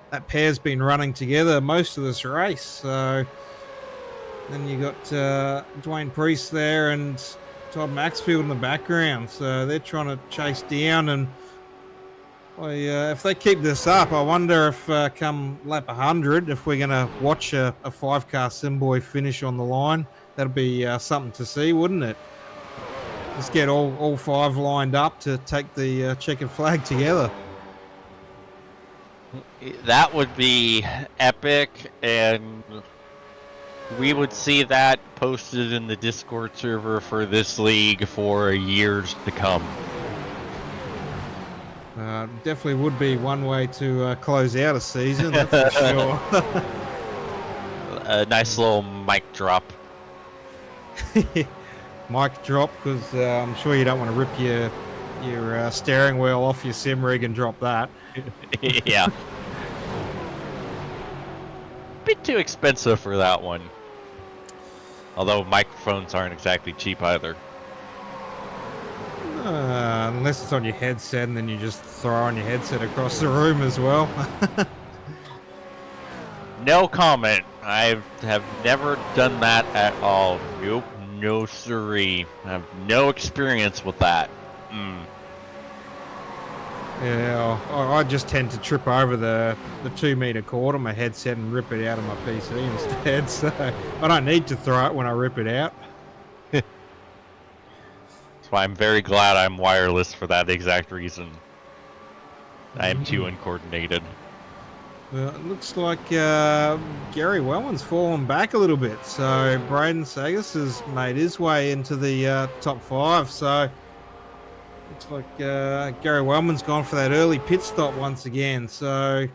Speaker 8: That pair's been running together most of this race. So then you got Dwayne Priest there and Todd Maxfield in the background. So they're trying to chase down, and if they keep this up, I wonder if come lap 100, if we're going to watch a 5-car Simboy finish on the line. That'd be something to see, wouldn't it? Just get all 5 lined up to take the checkered flag together.
Speaker 9: That would be epic, and we would see that posted in the Discord server for this league for years to come.
Speaker 8: Definitely would be one way to close out a season, that's for sure.
Speaker 9: A nice little mic drop.
Speaker 8: Mic drop, because I'm sure you don't want to rip your steering wheel off your sim rig and drop that.
Speaker 9: Yeah. Bit too expensive for that one. Although microphones aren't exactly cheap either.
Speaker 8: Unless it's on your headset and then you just throw on your headset across the room as well.
Speaker 9: No comment. I have never done that at all. Nope. No siree. I have no experience with that.
Speaker 8: Yeah, I just tend to trip over the 2-meter cord on my headset and rip it out of my PC instead. So I don't need to throw it when I rip it out.
Speaker 9: That's why I'm very glad I'm wireless for that exact reason. I am too uncoordinated.
Speaker 8: Well, it looks like Gary Wellman's fallen back a little bit. So Braden Sagas has made his way into the top 5. So looks like Gary Wellman's gone for that early pit stop once again. So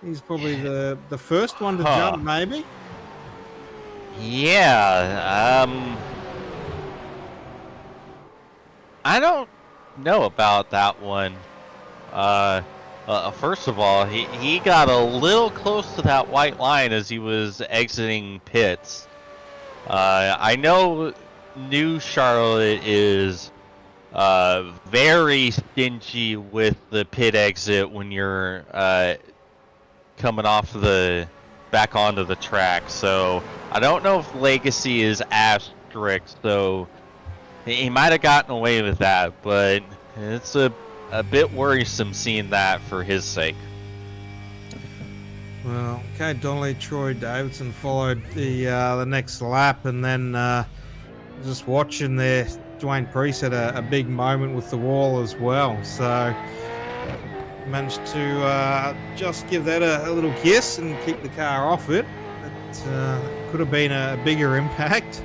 Speaker 8: he's probably the first one to jump, maybe.
Speaker 9: Yeah. I don't know about that one. First of all, he got a little close to that white line as he was exiting pits. I know New Charlotte is very stingy with the pit exit when you're coming off back onto the track. So I don't know if Legacy is as strict. So he might have gotten away with that, but it's a bit worrisome seeing that for his sake.
Speaker 8: Well, okay, Donnelly, Troy Davidson followed the next lap, and then just watching there, Dwayne Priest had a big moment with the wall as well. So managed to just give that a little kiss and keep the car off it. It could have been a bigger impact.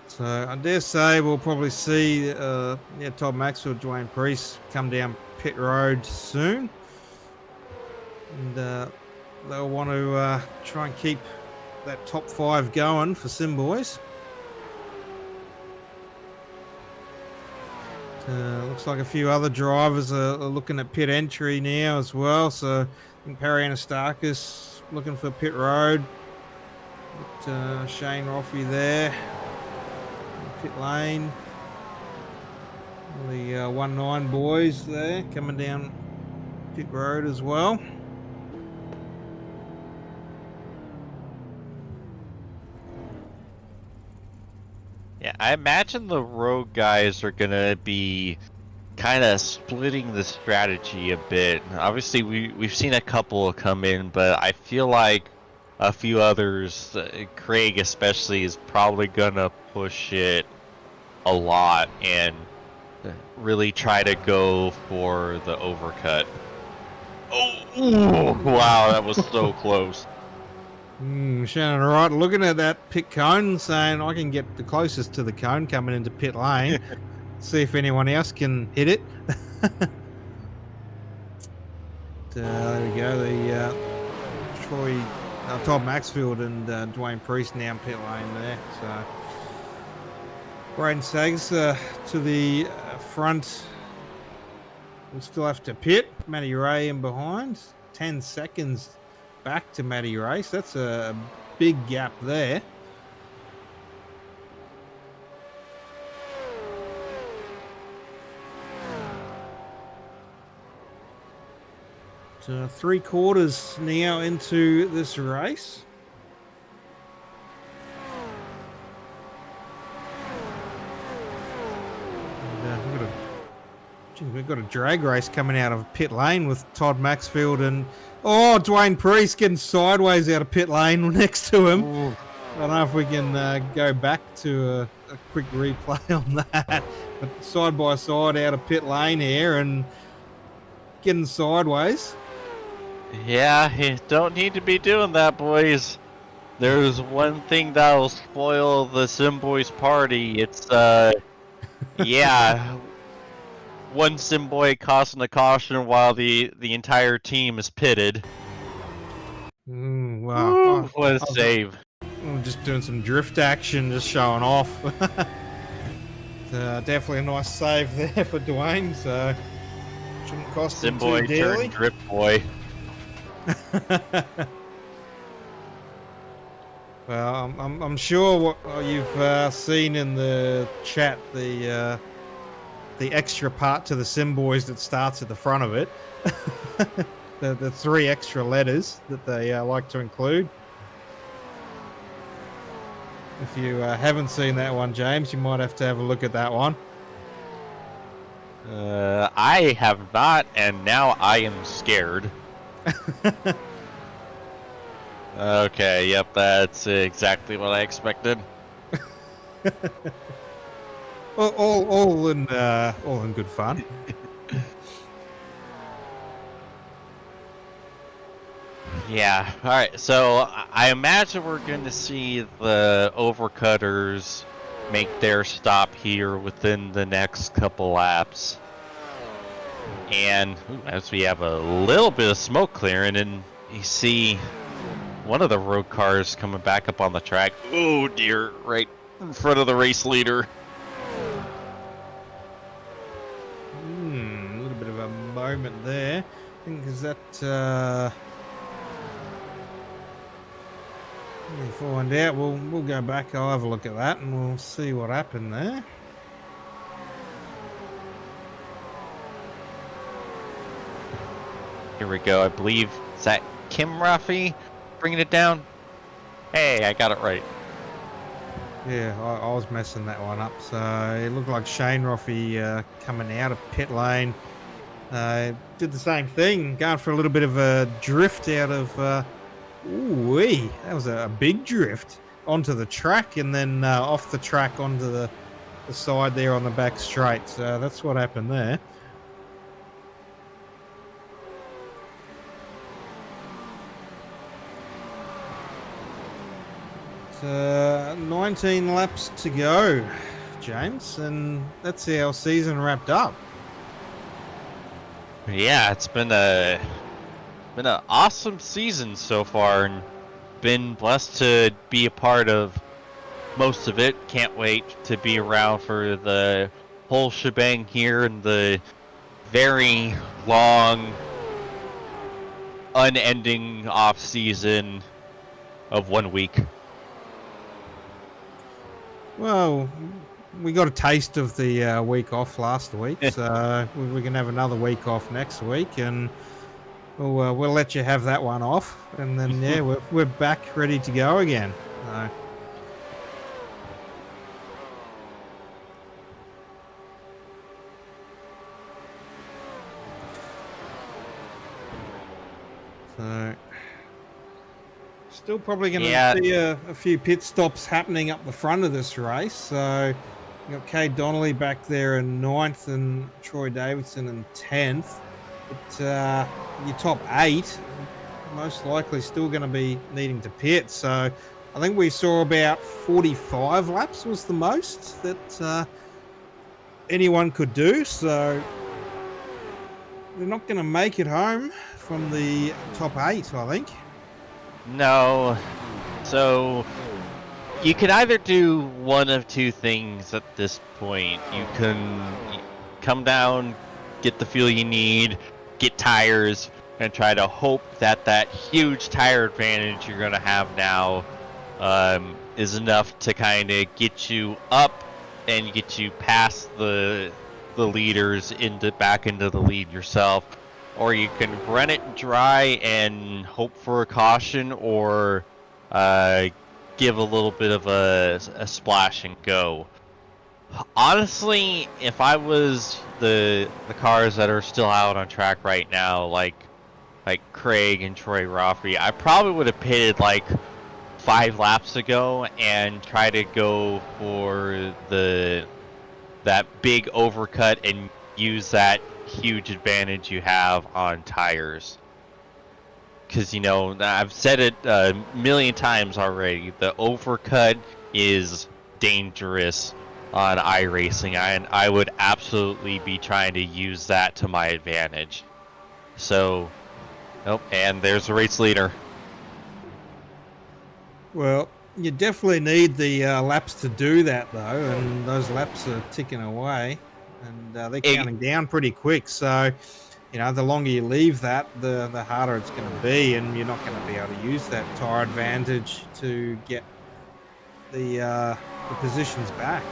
Speaker 8: So I dare say we'll probably see Todd Maxwell, Dwayne Priest come down pit road soon. And they'll want to try and keep that top 5 going for Simboys. Looks like a few other drivers are looking at pit entry now as well. So I think Perry Anastakis looking for pit road. Got, Shane Roffey there. Pit lane. The 1-9 boys there coming down pit road as well.
Speaker 9: Yeah, I imagine the road guys are gonna be kind of splitting the strategy a bit. Obviously, we've seen a couple come in, but I feel like a few others, Craig especially, is probably gonna push it a lot and really try to go for the overcut. Oh, wow, that was so close.
Speaker 8: Shannon Wright looking at that pit cone, saying I can get the closest to the cone coming into pit lane. See if anyone else can hit it. There we go. The Troy, Todd Maxfield and Dwayne Priest now in pit lane there. So Braden Saggs to the front. We'll still have to pit. Matty Ray in behind. 10 seconds back to Matty Ray. So that's a big gap there. So 3/4 now into this race. And, we've got a drag race coming out of pit lane with Todd Maxfield and Dwayne Priest getting sideways out of pit lane next to him. Ooh. I don't know if we can go back to a quick replay on that. But side by side out of pit lane here and getting sideways.
Speaker 9: Yeah, you don't need to be doing that, boys. There's one thing that'll spoil the Sim Boys party. It's, yeah, one Sim Boy causing a caution while the entire team is pitted.
Speaker 8: Wow.
Speaker 9: Ooh, what a save.
Speaker 8: I'm just doing some drift action, just showing off. Definitely a nice save there for Dwayne, so shouldn't cost
Speaker 9: Sim
Speaker 8: him
Speaker 9: Boy
Speaker 8: too dearly.
Speaker 9: turned Drift Boy.
Speaker 8: Well, I'm sure what you've seen in the chat, the extra part to the Sim Boys that starts at the front of it. the 3 extra letters that they like to include. If you haven't seen that one, James, you might have to have a look at that one.
Speaker 9: I have not, and now I am scared. Okay, yep, that's exactly what I expected.
Speaker 8: all in good fun.
Speaker 9: Yeah, alright, so I imagine we're going to see the overcutters make their stop here within the next couple laps. And as we have a little bit of smoke clearing, and you see one of the road cars coming back up on the track. Oh dear, right in front of the race leader.
Speaker 8: A little bit of a moment there. I think is that let me find out. We'll go back. I'll have a look at that and we'll see what happened there.
Speaker 9: Here we go. I believe is that Kim Rafi bringing it down. Hey, I got it right.
Speaker 8: Yeah, I was messing that one up. So it looked like Shane Roffey coming out of pit lane. Did the same thing, going for a little bit of a drift out of. Ooh-wee, that was a big drift onto the track and then off the track onto the side there on the back straight. So that's what happened there. It's 19 laps to go, James, and that's our season wrapped up.
Speaker 9: Yeah, it's been an awesome season so far, and been blessed to be a part of most of it. Can't wait to be around for the whole shebang here and the very long, unending off season of 1 week.
Speaker 8: Well, we got a taste of the week off last week, so we can have another week off next week, and we'll let you have that one off, and then yeah, we're back ready to go again. So still probably going to see a few pit stops happening up the front of this race. So you got Kay Donnelly back there in 9th and Troy Davidson in 10th. But your top 8, most likely still going to be needing to pit. So I think we saw about 45 laps was the most that anyone could do. So they're not going to make it home from the top 8, I think.
Speaker 9: No. So you can either do one of two things at this point. You can come down, get the fuel you need, get tires, and try to hope that that huge tire advantage you're going to have now is enough to kind of get you up and get you past the leaders back into the lead yourself. Or you can run it dry and hope for a caution, or give a little bit of a splash and go. Honestly, if I was the cars that are still out on track right now, like Craig and Troy Roffrey, I probably would have pitted like 5 laps ago and try to go for that big overcut and use that huge advantage you have on tires. Because, you know, I've said it a million times already, the overcut is dangerous on iRacing, and I would absolutely be trying to use that to my advantage. So, oh, and there's the race leader.
Speaker 8: Well, you definitely need the laps to do that, though, and those laps are ticking away, and they're counting down pretty quick. So, you know, the longer you leave that, the harder it's going to be, and you're not going to be able to use that tire advantage to get the positions back.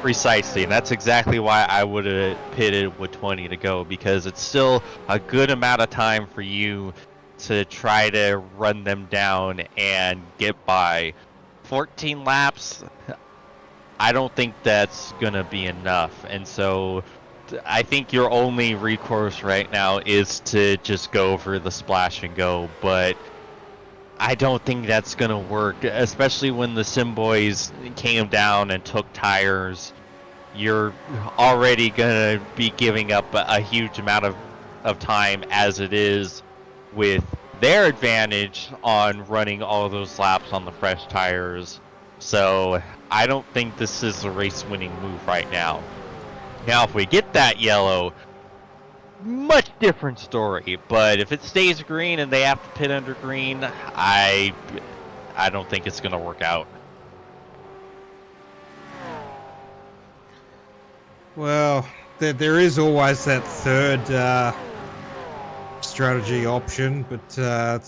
Speaker 9: Precisely, and that's exactly why I would have pitted with 20 to go, because it's still a good amount of time for you to try to run them down and get by. 14 laps, I don't think that's going to be enough, and so I think your only recourse right now is to just go for the splash and go, but I don't think that's going to work, especially when the Sim Boys came down and took tires. You're already going to be giving up a huge amount of time as it is with their advantage on running all of those laps on the fresh tires. So I don't think this is a race-winning move right now. Now, if we get that yellow, much different story. But if it stays green and they have to pit under green, I don't think it's going to work out.
Speaker 8: Well, there is always that third strategy option, but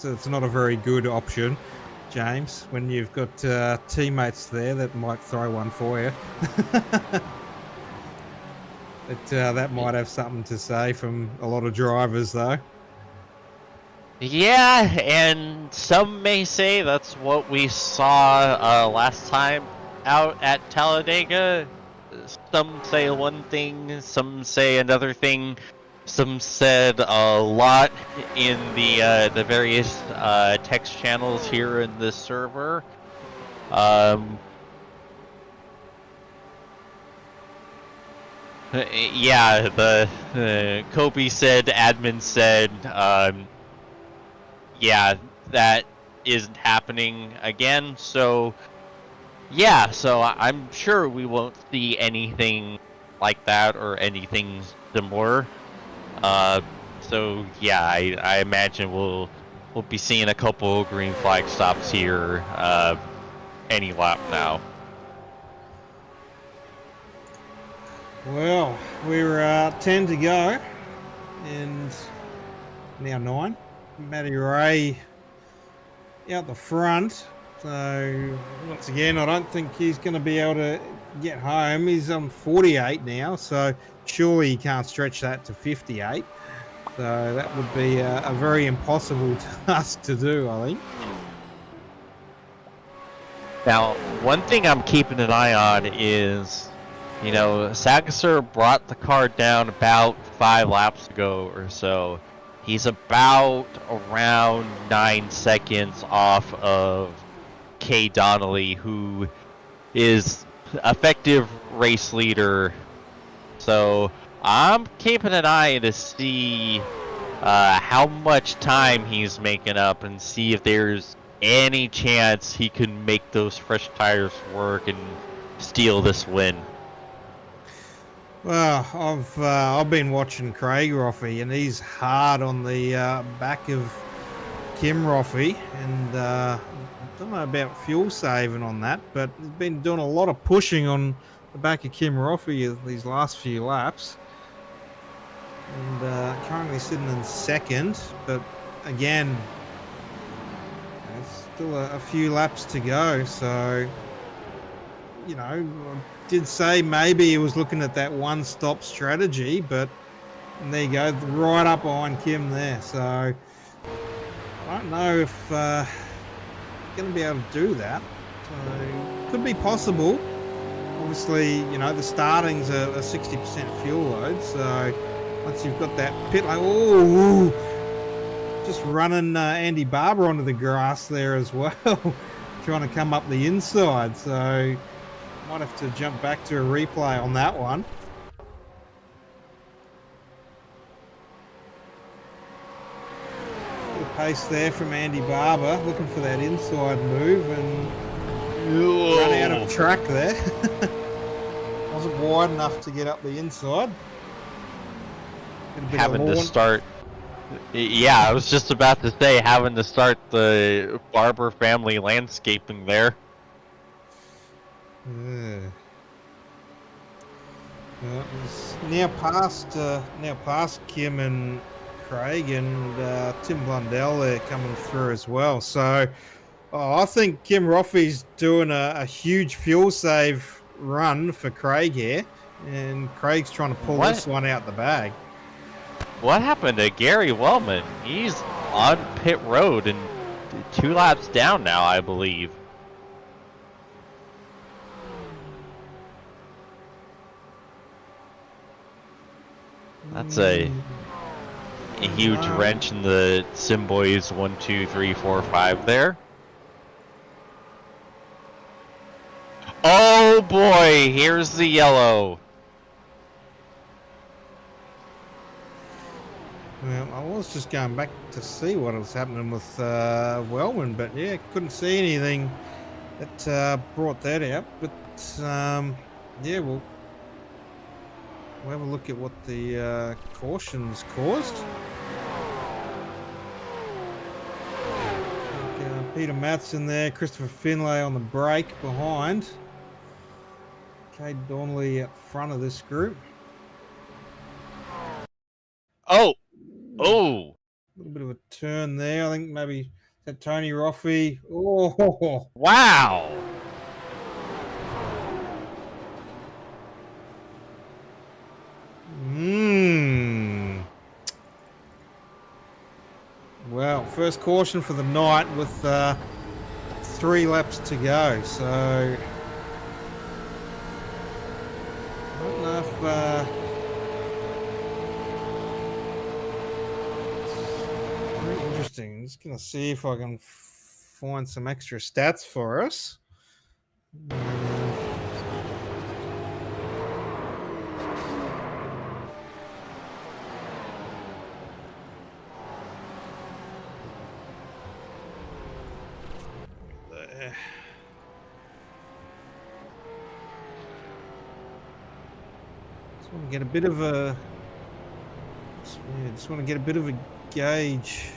Speaker 8: it's not a very good option, James, when you've got teammates there that might throw one for you. But that might have something to say from a lot of drivers, though.
Speaker 9: Yeah, and some may say that's what we saw last time out at Talladega. Some say one thing, some say another thing. Some said a lot in the various text channels here in this server. Yeah, the Kobe said, admin said, yeah, that isn't happening again. So, yeah, so I'm sure we won't see anything like that or anything similar. So yeah, I imagine we'll be seeing a couple green flag stops here any lap now.
Speaker 8: Well, we're 10 to go, and now 9. Matty Ray out the front. So once again, I don't think he's going to be able to get home. He's on 48 now, so surely he can't stretch that to 58. So that would be a very impossible task to do, I think.
Speaker 9: Now, one thing I'm keeping an eye on is, you know, Sagasser brought the car down about 5 laps ago or so. He's about around 9 seconds off of Kay Donnelly, who is effective race leader. So I'm keeping an eye to see how much time he's making up and see if there's any chance he can make those fresh tires work and steal this win.
Speaker 8: Well, I've been watching Craig Roffey, and he's hard on the back of Kim Roffey, and I don't know about fuel saving on that, but he's been doing a lot of pushing on the back of Kim Roffey these last few laps. And currently sitting in second, but again, there's still a few laps to go. So, you know, I did say maybe he was looking at that one-stop strategy, but there you go, right up behind Kim there. So I don't know if going to be able to do that. So could be possible. Obviously, you know, the starting's a 60% fuel load, so once you've got that pit lane, oh, just running Andy Barber onto the grass there as well, trying to come up the inside. So might have to jump back to a replay on that one. Bit of pace there from Andy Barber, looking for that inside move and run out of track there. Wasn't wide enough to get up the inside.
Speaker 9: Having to start, yeah, I was just about to say, having to start the Barber family landscaping there.
Speaker 8: Well, it's now past Kim and Craig, and Tim Blundell there coming through as well. So I think Kim Roffey's doing a huge fuel save run for Craig here, and Craig's trying to pull this one out the bag.
Speaker 9: What happened to Gary Wellman? He's on pit road and 2 laps down now, I believe. That's a huge wrench in the Simboys 1, 2, 3, 4, 5 there. Oh boy, here's the yellow.
Speaker 8: Well, I was just going back to see what was happening with Wellman, but yeah, couldn't see anything that brought that out. But yeah, we'll have a look at what the cautions caused. Peter Matson there, Christopher Finlay on the brake behind. Cade Donnelly at front of this group.
Speaker 9: Oh!
Speaker 8: A little bit of a turn there. I think maybe that Tony Roffey. Oh!
Speaker 9: Wow!
Speaker 8: Well, first caution for the night with 3 laps to go. So I don't know if it's very interesting. I'm just gonna see if I can find some extra stats for us. Get a bit of a just want to get a bit of a gauge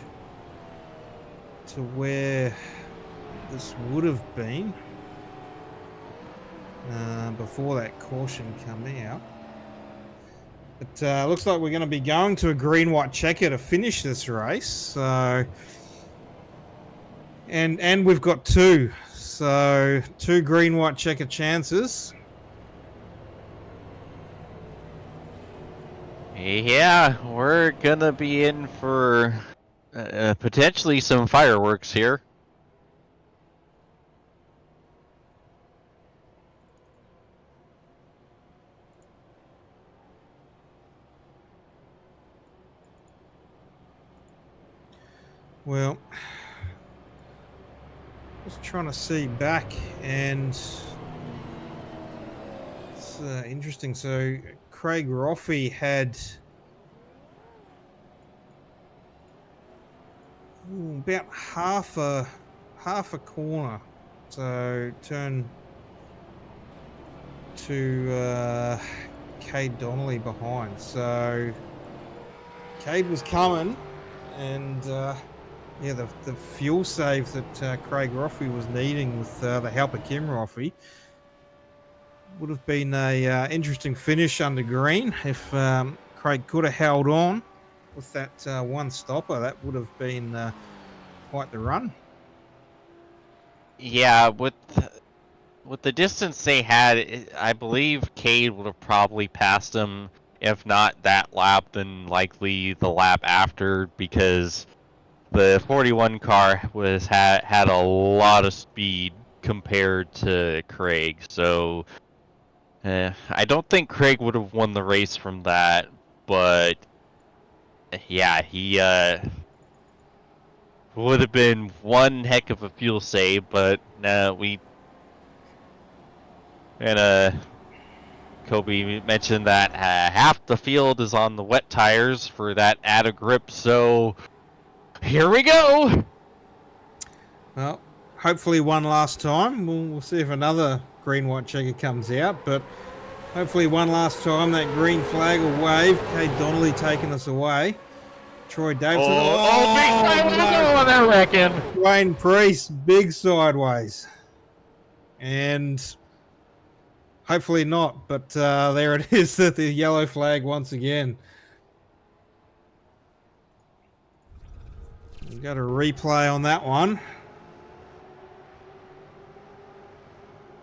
Speaker 8: to where this would have been before that caution come out. It looks like we're going to be going to a green-white checker to finish this race. So, and we've got 2, so 2 green-white checker chances.
Speaker 9: Yeah, we're gonna be in for potentially some fireworks here.
Speaker 8: Well, just trying to see back, and it's interesting. So Craig Roffey had about half a corner. So turn to Cade Donnelly behind. So Cade was coming, and yeah, the fuel save that Craig Roffey was needing with the help of Kim Roffey would have been a interesting finish under green if Craig could have held on with that one stopper. That would have been quite the run.
Speaker 9: Yeah, with the distance they had, I believe Cade would have probably passed him, if not that lap, then likely the lap after, because the 41 car had a lot of speed compared to Craig. So I don't think Craig would have won the race from that, but yeah, he would have been one heck of a fuel save. But Kobe mentioned that half the field is on the wet tires for that added grip, so here we go!
Speaker 8: Well, hopefully one last time. We'll see if another green-white checker comes out, but hopefully one last time that green flag will wave. Cade Donnelly taking us away. Troy Davidson.
Speaker 9: Big sideways, I reckon.
Speaker 8: Wayne Priest, big sideways. And hopefully not, but there it is, the yellow flag once again. We've got a replay on that one.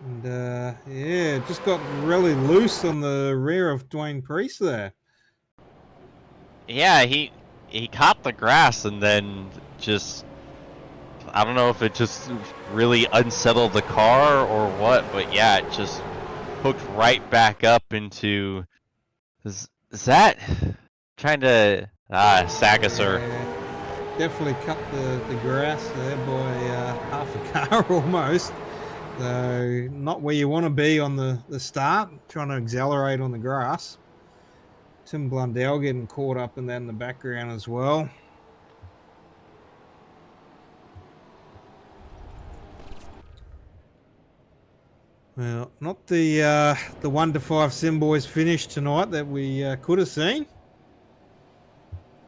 Speaker 8: And yeah, just got really loose on the rear of Dwayne Priest there.
Speaker 9: Yeah, he caught the grass and then just, I don't know if it just really unsettled the car or what, but yeah, it just hooked right back up into, is that trying to Sagasser.
Speaker 8: Definitely cut the grass there by half a car almost. So not where you want to be on the start, trying to accelerate on the grass. Tim Blundell getting caught up in that in the background as well. Well, not the 1 to 5 Sim Boys finish tonight that we could have seen.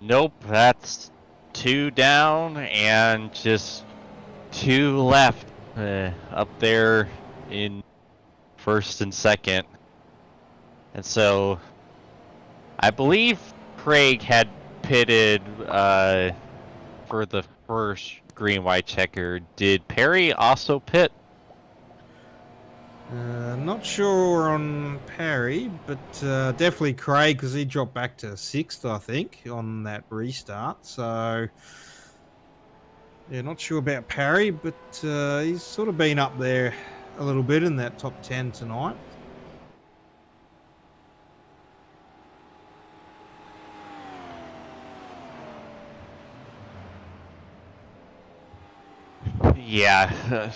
Speaker 9: Nope, that's 2 down and just 2 left up there in first and second. And so I believe Craig had pitted for the first green-white checker. Did Perry also pit?
Speaker 8: Not sure on Parry, but definitely Craig, because he dropped back to 6th, I think, on that restart. So, yeah, not sure about Parry, but he's sort of been up there a little bit in that top 10 tonight.
Speaker 9: Yeah,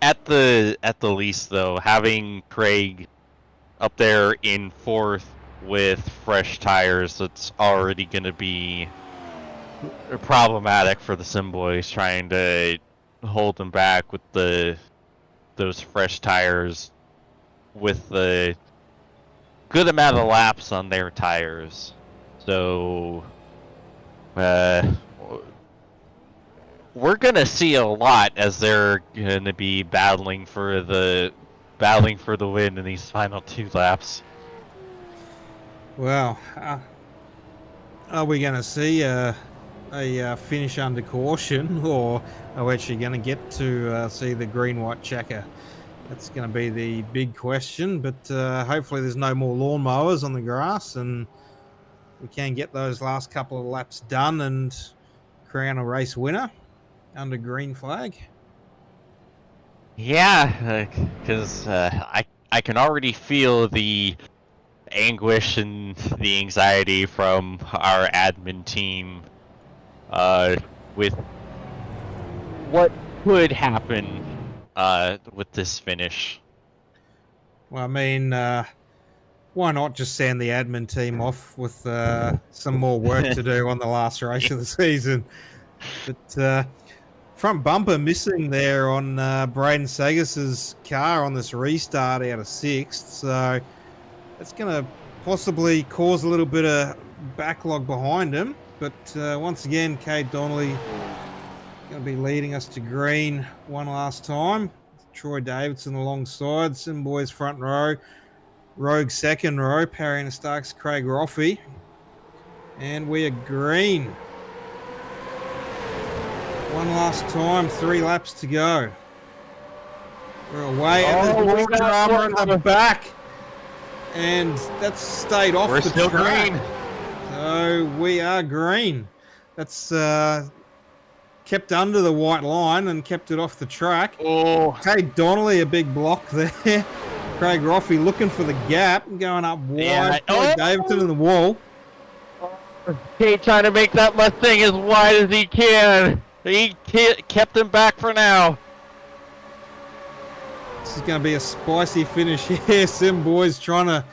Speaker 9: at the least though, having Craig up there in 4th with fresh tires, it's already going to be problematic for the Sim Boys trying to hold them back with those fresh tires with the good amount of laps on their tires. So we're gonna see a lot as they're gonna be battling for the win in these final 2 laps.
Speaker 8: Well, are we going to see a finish under caution, or are we actually going to get to see the green-white checker? That's going to be the big question, but hopefully there's no more lawnmowers on the grass and we can get those last couple of laps done and crown a race winner under green flag.
Speaker 9: Yeah, because I can already feel the anguish and the anxiety from our admin team with what could happen with this finish.
Speaker 8: Well, I mean, why not just send the admin team off with some more work to do on the last race of the season? But front bumper missing there on Braden Sagas's car on this restart out of 6th. So that's going to possibly cause a little bit of backlog behind him. But once again, Cade Donnelly going to be leading us to green one last time. Troy Davidson alongside, Sim Boys front row, Rogue second row, Parry Starks, Craig Roffey. And we are green. One last time, 3 laps to go. We're away, and there's more drama in the back. And that's stayed off
Speaker 9: We're
Speaker 8: the
Speaker 9: still
Speaker 8: track.
Speaker 9: green.
Speaker 8: So we are green. That's kept under the white line and kept it off the track.
Speaker 9: Oh,
Speaker 8: Cade Donnelly, a big block there. Craig Roffey looking for the gap and going up wide.
Speaker 9: Yeah.
Speaker 8: Troy Davidson in the wall.
Speaker 9: Cade trying to make that Mustang as wide as he can. He kept him back for now.
Speaker 8: This is going to be a spicy finish here. Sim Boys trying to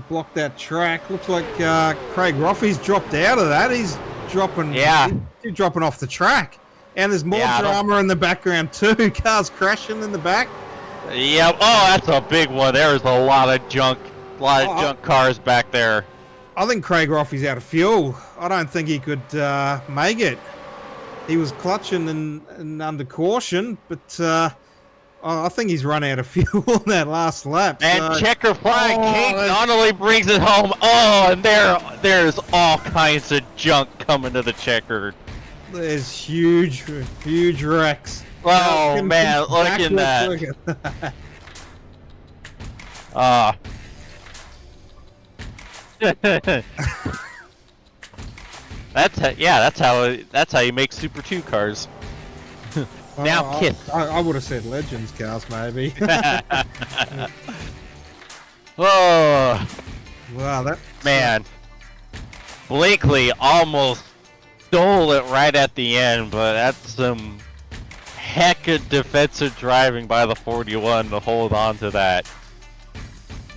Speaker 8: block that track. Looks like Craig Roffey's dropped out of that. He's dropping.
Speaker 9: Yeah.
Speaker 8: He's dropping off the track. And there's more drama in the background too. Cars crashing in the back.
Speaker 9: Yep. Oh, that's a big one. There's a lot of junk. Junk cars back there.
Speaker 8: I think Craig Roffey's out of fuel. I don't think he could make it. He was clutching and under caution, but I think he's run out of fuel on that last lap.
Speaker 9: And checker flag, Cade Donnelly brings it home. Oh, and there's all kinds of junk coming to the checker.
Speaker 8: There's huge wrecks.
Speaker 9: Oh man, look at that. That's how you make Super 2 cars. Now Kip.
Speaker 8: I would have said Legends cars maybe.
Speaker 9: Oh
Speaker 8: wow, that
Speaker 9: man. Blakely almost stole it right at the end, but that's some heck of defensive driving by the 41 to hold on to that.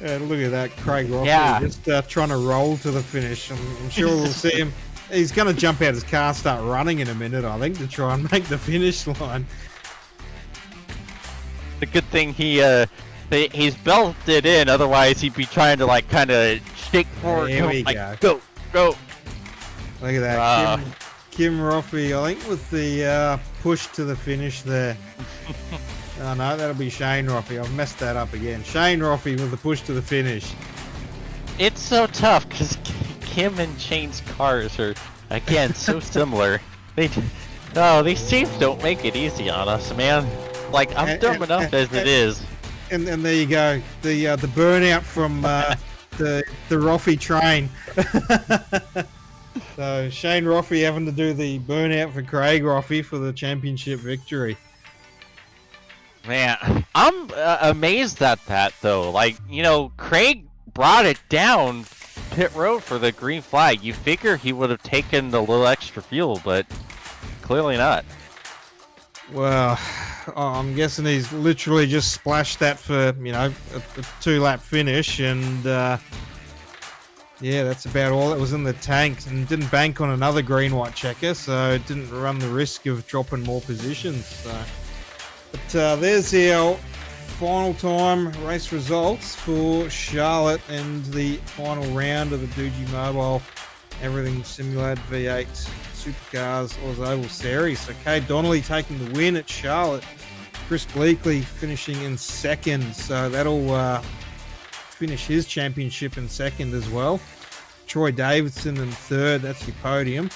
Speaker 8: Look at that, Craig Roffey just trying to roll to the finish. I'm sure we'll see him. He's going to jump out his car and start running in a minute, I think, to try and make the finish line.
Speaker 9: The good thing he's belted in, otherwise he'd be trying to like kind of shake forward.
Speaker 8: There we
Speaker 9: go. Go.
Speaker 8: Look at that. Kim Roffey, I think, with the push to the finish there. Oh no, that'll be Shane Roffey. I've messed that up again. Shane Roffey with the push to the finish.
Speaker 9: It's so tough because Kim and Shane's cars are, again, so similar. These teams don't make it easy on us, man. Like, I'm dumb enough as it is.
Speaker 8: And there you go. The burnout from the Roffey train. So Shane Roffey having to do the burnout for Craig Roffey for the championship victory.
Speaker 9: Man, I'm amazed at that, though. Like, Craig brought it down pit road for the green flag. You figure he would have taken a little extra fuel, but clearly not.
Speaker 8: Well, I'm guessing he's literally just splashed that for, a 2-lap finish, and yeah, that's about all that was in the tank, and didn't bank on another green-white checker, so it didn't run the risk of dropping more positions. So. But there's our final time race results for Charlotte and the final round of the Doogie Mobile Everything Simulated V8 Supercars OzOval Series. So Cade Donnelly taking the win at Charlotte. Chris Bleakley finishing in second. So that'll finish his championship in second as well. Troy Davidson in third. That's your podium.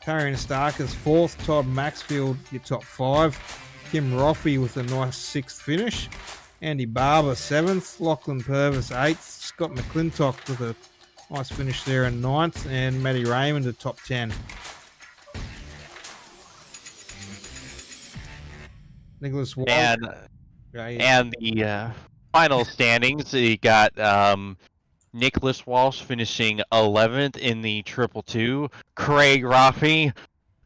Speaker 8: Tarian Starkers fourth. Todd Maxfield, your top 5. Kim Roffey with a nice 6th finish. Andy Barber 7th. Lachlan Purvis 8th. Scott McClintock with a nice finish there in 9th. And Matty Raymond at top 10. Nicholas White.
Speaker 9: And the final standings, you got Nicholas Walsh finishing 11th in the 222. Craig Roffey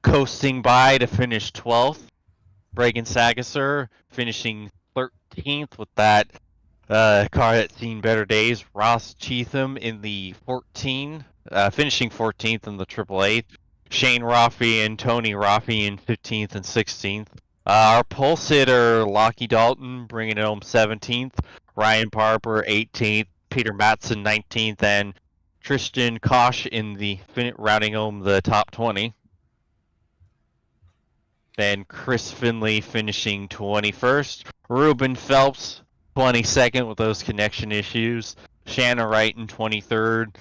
Speaker 9: coasting by to finish 12th. Bragan Sagasser finishing 13th with that car that's seen better days. Ross Cheatham in the 14, finishing 14th in the 888. Shane Raffy and Tony Raffy in 15th and 16th. Our pole sitter, Lockie Dalton, bringing it home 17th. Ryan Barber, 18th. Peter Matson, 19th. And Tristan Kosh in the rounding home the top 20. Then Chris Finley finishing 21st. Ruben Phelps, 22nd with those connection issues. Shanna Wright in 23rd.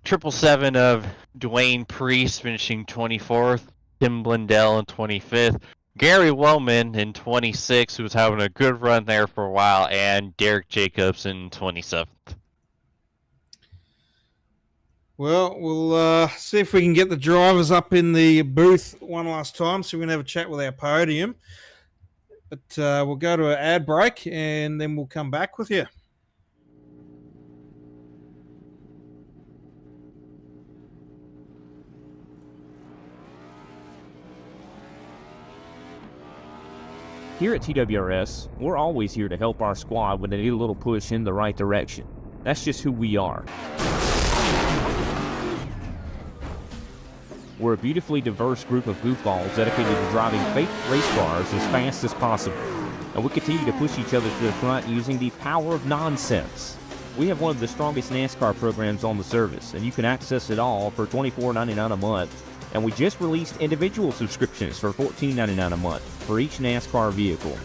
Speaker 9: 777 of Dwayne Priest finishing 24th. Tim Blundell in 25th. Gary Wellman in 26th, who was having a good run there for a while. And Derek Jacobs in 27th.
Speaker 8: Well, we'll see if we can get the drivers up in the booth one last time so we can have a chat with our podium. But we'll go to an ad break and then we'll come back with you.
Speaker 5: Here at TWRS, we're always here to help our squad when they need a little push in the right direction. That's just who we are. We're a beautifully diverse group of goofballs dedicated to driving fake race cars as fast as possible. And we continue to push each other to the front using the power of nonsense. We have one of the strongest NASCAR programs on the service, and you can access it all for $24.99 a month. And we just released individual subscriptions for $14.99 a month for each NASCAR vehicle.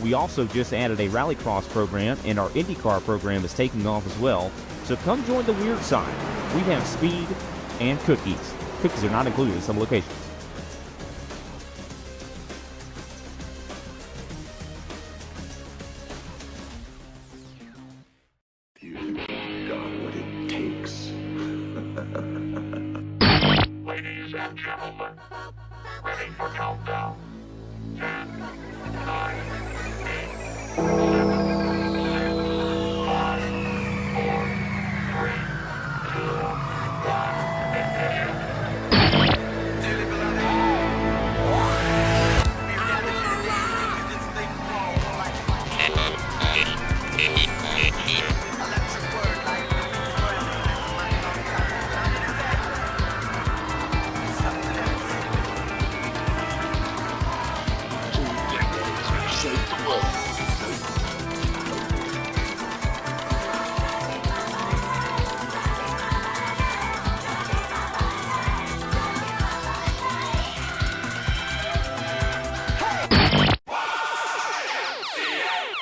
Speaker 5: We also just added a Rallycross program, and our IndyCar program is taking off as well. So come join the weird side. We have speed and cookies. Cookies are not included in some locations.
Speaker 1: You've got what it takes.
Speaker 2: Ladies and gentlemen, ready for countdown. 10, 9, 8, 7, 6, 5, 4, 3, 2, 1, ignition.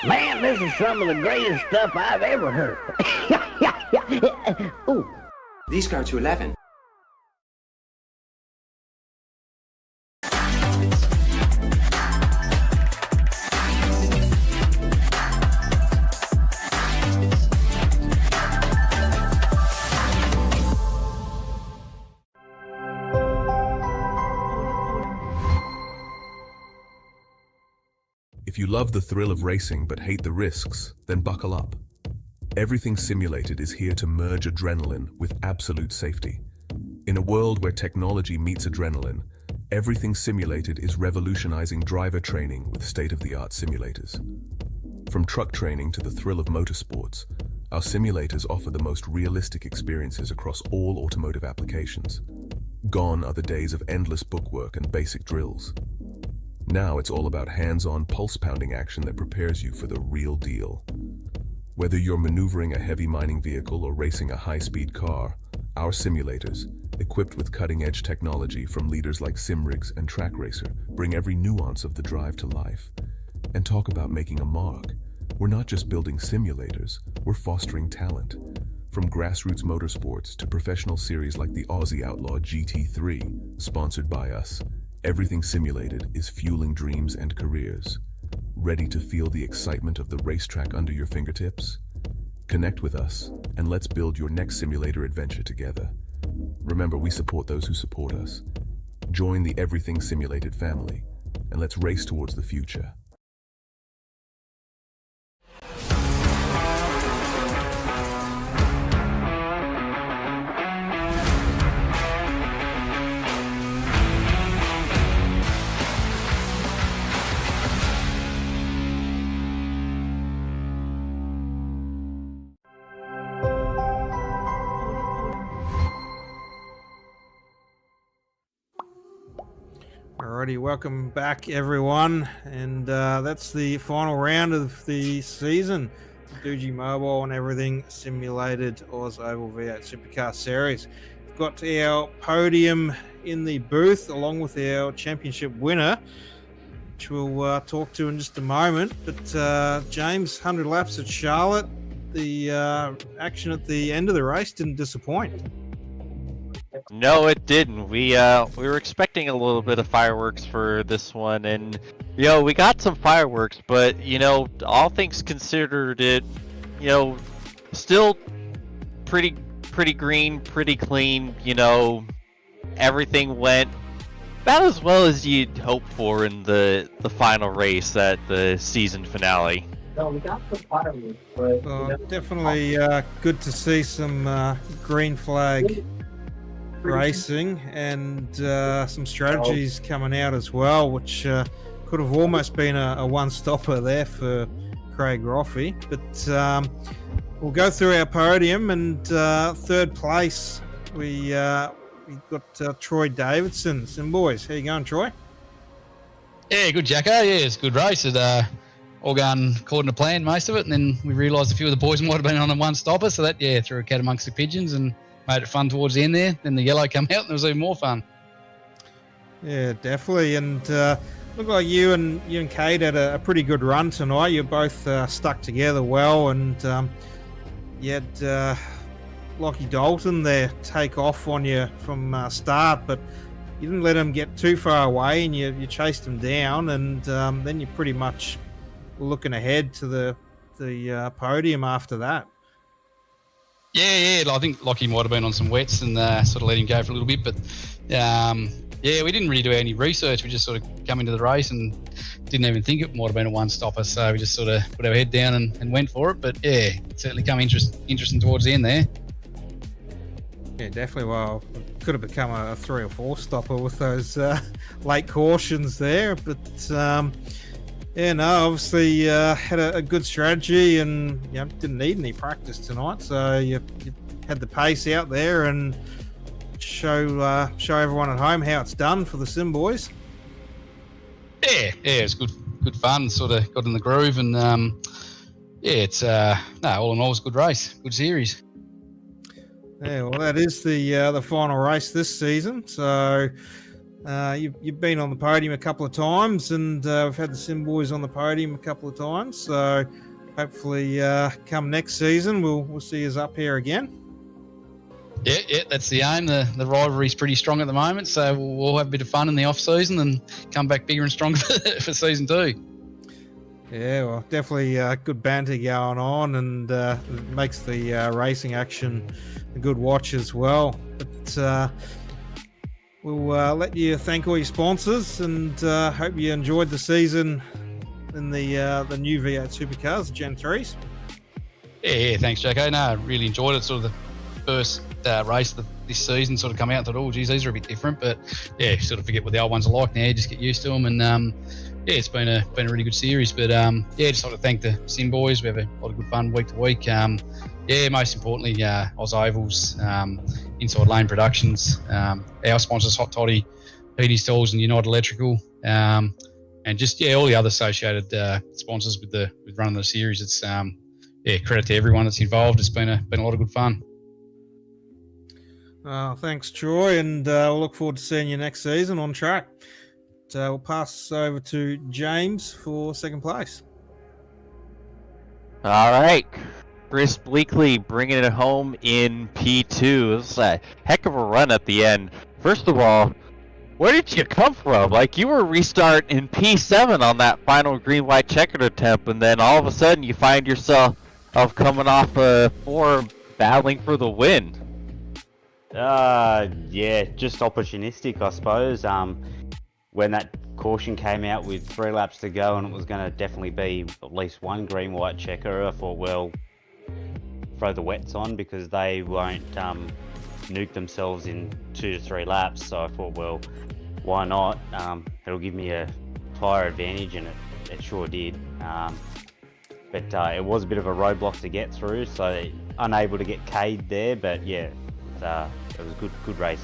Speaker 3: Man, this is some of the greatest stuff I've ever heard. Ooh.
Speaker 4: These go to 11.
Speaker 6: If you love the thrill of racing but hate the risks, then buckle up. Everything Simulated is here to merge adrenaline with absolute safety. In a world where technology meets adrenaline, Everything Simulated is revolutionizing driver training with state-of-the-art simulators. From truck training to the thrill of motorsports, our simulators offer the most realistic experiences across all automotive applications. Gone are the days of endless bookwork and basic drills. Now it's all about hands-on, pulse-pounding action that prepares you for the real deal. Whether you're maneuvering a heavy mining vehicle or racing a high-speed car, our simulators, equipped with cutting-edge technology from leaders like SimRigs and TrackRacer, bring every nuance of the drive to life. And talk about making a mark. We're not just building simulators, we're fostering talent. From grassroots motorsports to professional series like the Aussie Outlaw GT3, sponsored by us, Everything Simulated is fueling dreams and careers. Ready to feel the excitement of the racetrack under your fingertips? Connect with us, and let's build your next simulator adventure together. Remember, we support those who support us. Join the Everything Simulated family, and let's race towards the future.
Speaker 8: Alrighty, welcome back everyone, and that's the final round of the season. Doogie Mobile and Everything Simulated OzOval V8 Supercar Series. We've got our podium in the booth along with our championship winner, which we'll talk to in just a moment. But James, 100 laps at Charlotte. The action at the end of the race didn't disappoint.
Speaker 9: No, it didn't. We were expecting a little bit of fireworks for this one, and we got some fireworks, but all things considered, it still pretty green, pretty clean. Everything went about as well as you'd hope for in the final race at the season finale.
Speaker 11: No, we got some fireworks, but
Speaker 8: definitely good to see some green flag racing and some strategies coming out as well, which could have almost been a one-stopper there for Craig Roffey. But we'll go through our podium, and third place we got Troy Davidson. Sim boys, how you going, Troy?
Speaker 12: Yeah, good, Jacko. Yeah, it's a good race. It all going according to plan, most of it, and then we realised a few of the boys might have been on a one-stopper, so that threw a cat amongst the pigeons and made it fun towards the end there. Then the yellow came out and it was even more fun. Yeah,
Speaker 8: definitely. And look like you and Kate had a pretty good run tonight. You both stuck together well, and you had Lockie Dalton there take off on you from start, but you didn't let him get too far away, and you chased him down, and then you pretty much were looking ahead to the podium after that.
Speaker 12: Yeah, I think Lockie might have been on some wets and sort of let him go for a little bit. But, we didn't really do any research. We just sort of come into the race and didn't even think it might have been a one-stopper. So we just sort of put our head down and went for it. But, it certainly come interesting towards the end there.
Speaker 8: Yeah, definitely. Well, it could have become a 3 or 4 stopper with those late cautions there. But, obviously had a good strategy, and didn't need any practice tonight, so you had the pace out there and show everyone at home how it's done for the Sim boys.
Speaker 12: Yeah, it's good fun. Sort of got in the groove, and it's all in all, it's a good race, good series.
Speaker 8: Yeah, well, that is the final race this season, so. You've been on the podium a couple of times, and we've had the Sim boys on the podium a couple of times. So hopefully, come next season, we'll see us up here again.
Speaker 12: Yeah, that's the aim. The rivalry's pretty strong at the moment, so we'll have a bit of fun in the off season and come back bigger and stronger for season 2.
Speaker 8: Yeah, well, definitely good banter going on, and it makes the racing action a good watch as well. But we'll let you thank all your sponsors, and hope you enjoyed the season in the new V8 Supercars, Gen 3s.
Speaker 12: Yeah, thanks, Jacko. No, I really enjoyed it. Sort of the first race of this season, sort of come out and thought, oh, geez, these are a bit different. But, sort of forget what the old ones are like now. Just get used to them. And, it's been a really good series. But, just sort of thank the Sim boys. We have a lot of good fun week to week. Most importantly, OzOval's, Inside Lane Productions, our sponsors, Hot Toddy, PD Stalls and United Electrical, and just all the other associated sponsors with running the series. It's credit to everyone that's involved. It's been a lot of good fun.
Speaker 8: Thanks, Troy, and we'll look forward to seeing you next season on track. We'll pass over to James for second place.
Speaker 9: All right. Chris Bleakley bringing it home in P2. It was a heck of a run at the end. First of all, where did you come from? Like, you were restart in P7 on that final green-white checkered attempt, and then all of a sudden you find yourself coming off a 4 battling for the win.
Speaker 13: Just opportunistic, I suppose. When that caution came out with 3 laps to go and it was going to definitely be at least one green-white checker, I thought, well, throw the wets on because they won't nuke themselves in 2 to 3 laps. So I thought, well, why not? It'll give me a tyre advantage, and it sure did. But it was a bit of a roadblock to get through, so unable to get Cade there. But it was a good race.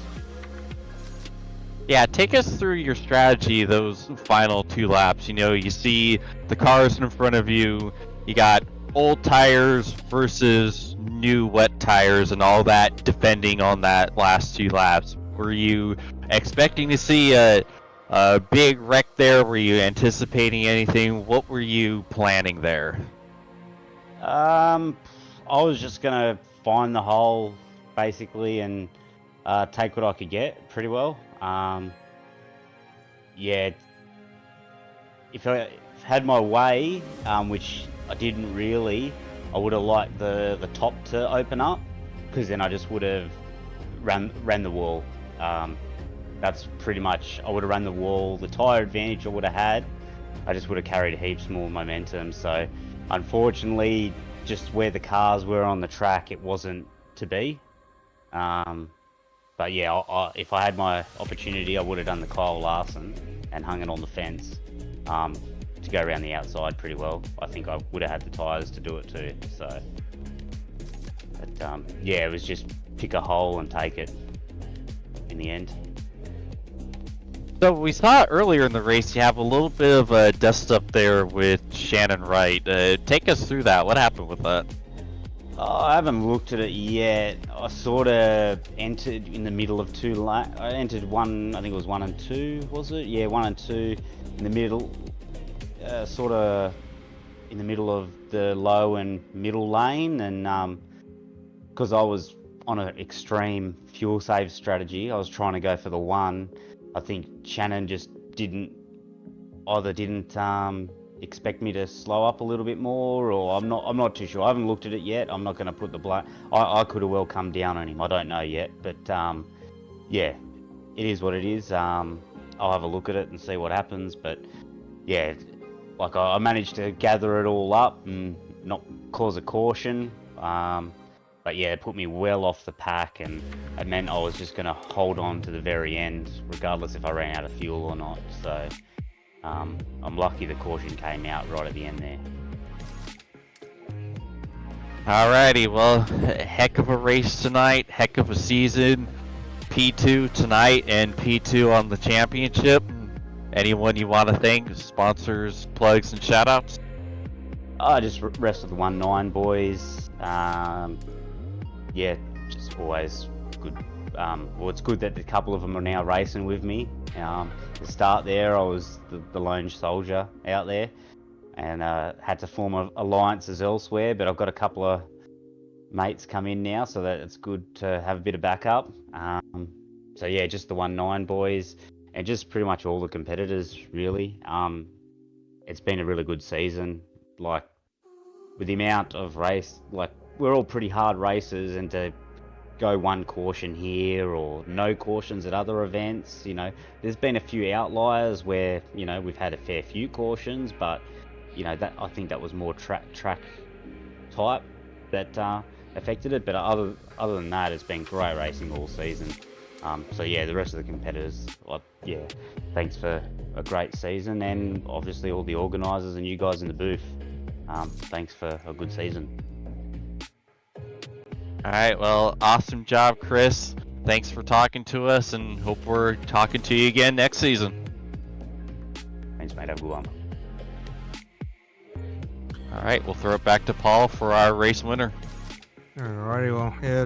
Speaker 9: Yeah, take us through your strategy those final 2 laps. You know, you see the cars in front of you, you got old tires versus new wet tires and all that defending on that last 2 laps. Were you expecting to see a big wreck there? Were you anticipating anything? What were you planning there?
Speaker 13: I was just gonna find the hole basically and take what I could get pretty well. Yeah, if I had my way, which I didn't really, I would have liked the top to open up, because then I just would have ran the wall. That's pretty much, I would have run the wall. The tyre advantage I would have had, I just would have carried heaps more momentum. So unfortunately, just where the cars were on the track, it wasn't to be. But yeah, if I had my opportunity, I would have done the Kyle Larson and hung it on the fence to go around the outside pretty well. I think I would have had the tyres to do it too. So, but yeah, it was just pick a hole and take it in the end.
Speaker 9: So we saw earlier in the race you have a little bit of a dust up there with Shannon Wright. Take us through that. What happened with that?
Speaker 13: I haven't looked at it yet. I sort of entered in the middle of I entered one, I think it was 1 and 2, was it? Yeah, 1 and 2 in the middle, sort of in the middle of the low and middle lane, and because I was on an extreme fuel save strategy, I was trying to go for the 1. I think Shannon just didn't expect me to slow up a little bit more, or I'm not too sure. I haven't looked at it yet. I'm not going to put the blame. I could have well come down on him. I don't know yet, but yeah, it is what it is. I'll have a look at it and see what happens. But yeah, like I managed to gather it all up and not cause a caution. But yeah, it put me well off the pack, and it meant I was just going to hold on to the very end, regardless if I ran out of fuel or not. So I'm lucky the caution came out right at the end there.
Speaker 9: Alrighty, well, heck of a race tonight, heck of a season. P2 tonight and P2 on the championship. Anyone you want to thank? Sponsors, plugs, and shoutouts?
Speaker 13: Just rest of the 1-9 boys. Yeah, just always good. Well, it's good that a couple of them are now racing with me. To start there, I was the lone soldier out there, and had to form alliances elsewhere, but I've got a couple of mates come in now, so that it's good to have a bit of backup. So yeah, just the 1-9 boys, and just pretty much all the competitors, really. It's been a really good season, like, with the amount of race, like, we're all pretty hard racers, and to go 1 caution here or no cautions at other events, you know, there's been a few outliers where, you know, we've had a fair few cautions, but, you know, that I think that was more track type that affected it. But other than that, it's been great racing all season. So yeah, the rest of the competitors, yeah, thanks for a great season, and obviously all the organisers and you guys in the booth, thanks for a good season.
Speaker 9: Alright, well, awesome job, Chris. Thanks for talking to us, and hope we're talking to you again next season.
Speaker 13: Thanks, mate. Have a good one.
Speaker 9: Alright, we'll throw it back to Paul for our race winner.
Speaker 8: Alrighty, well, yeah,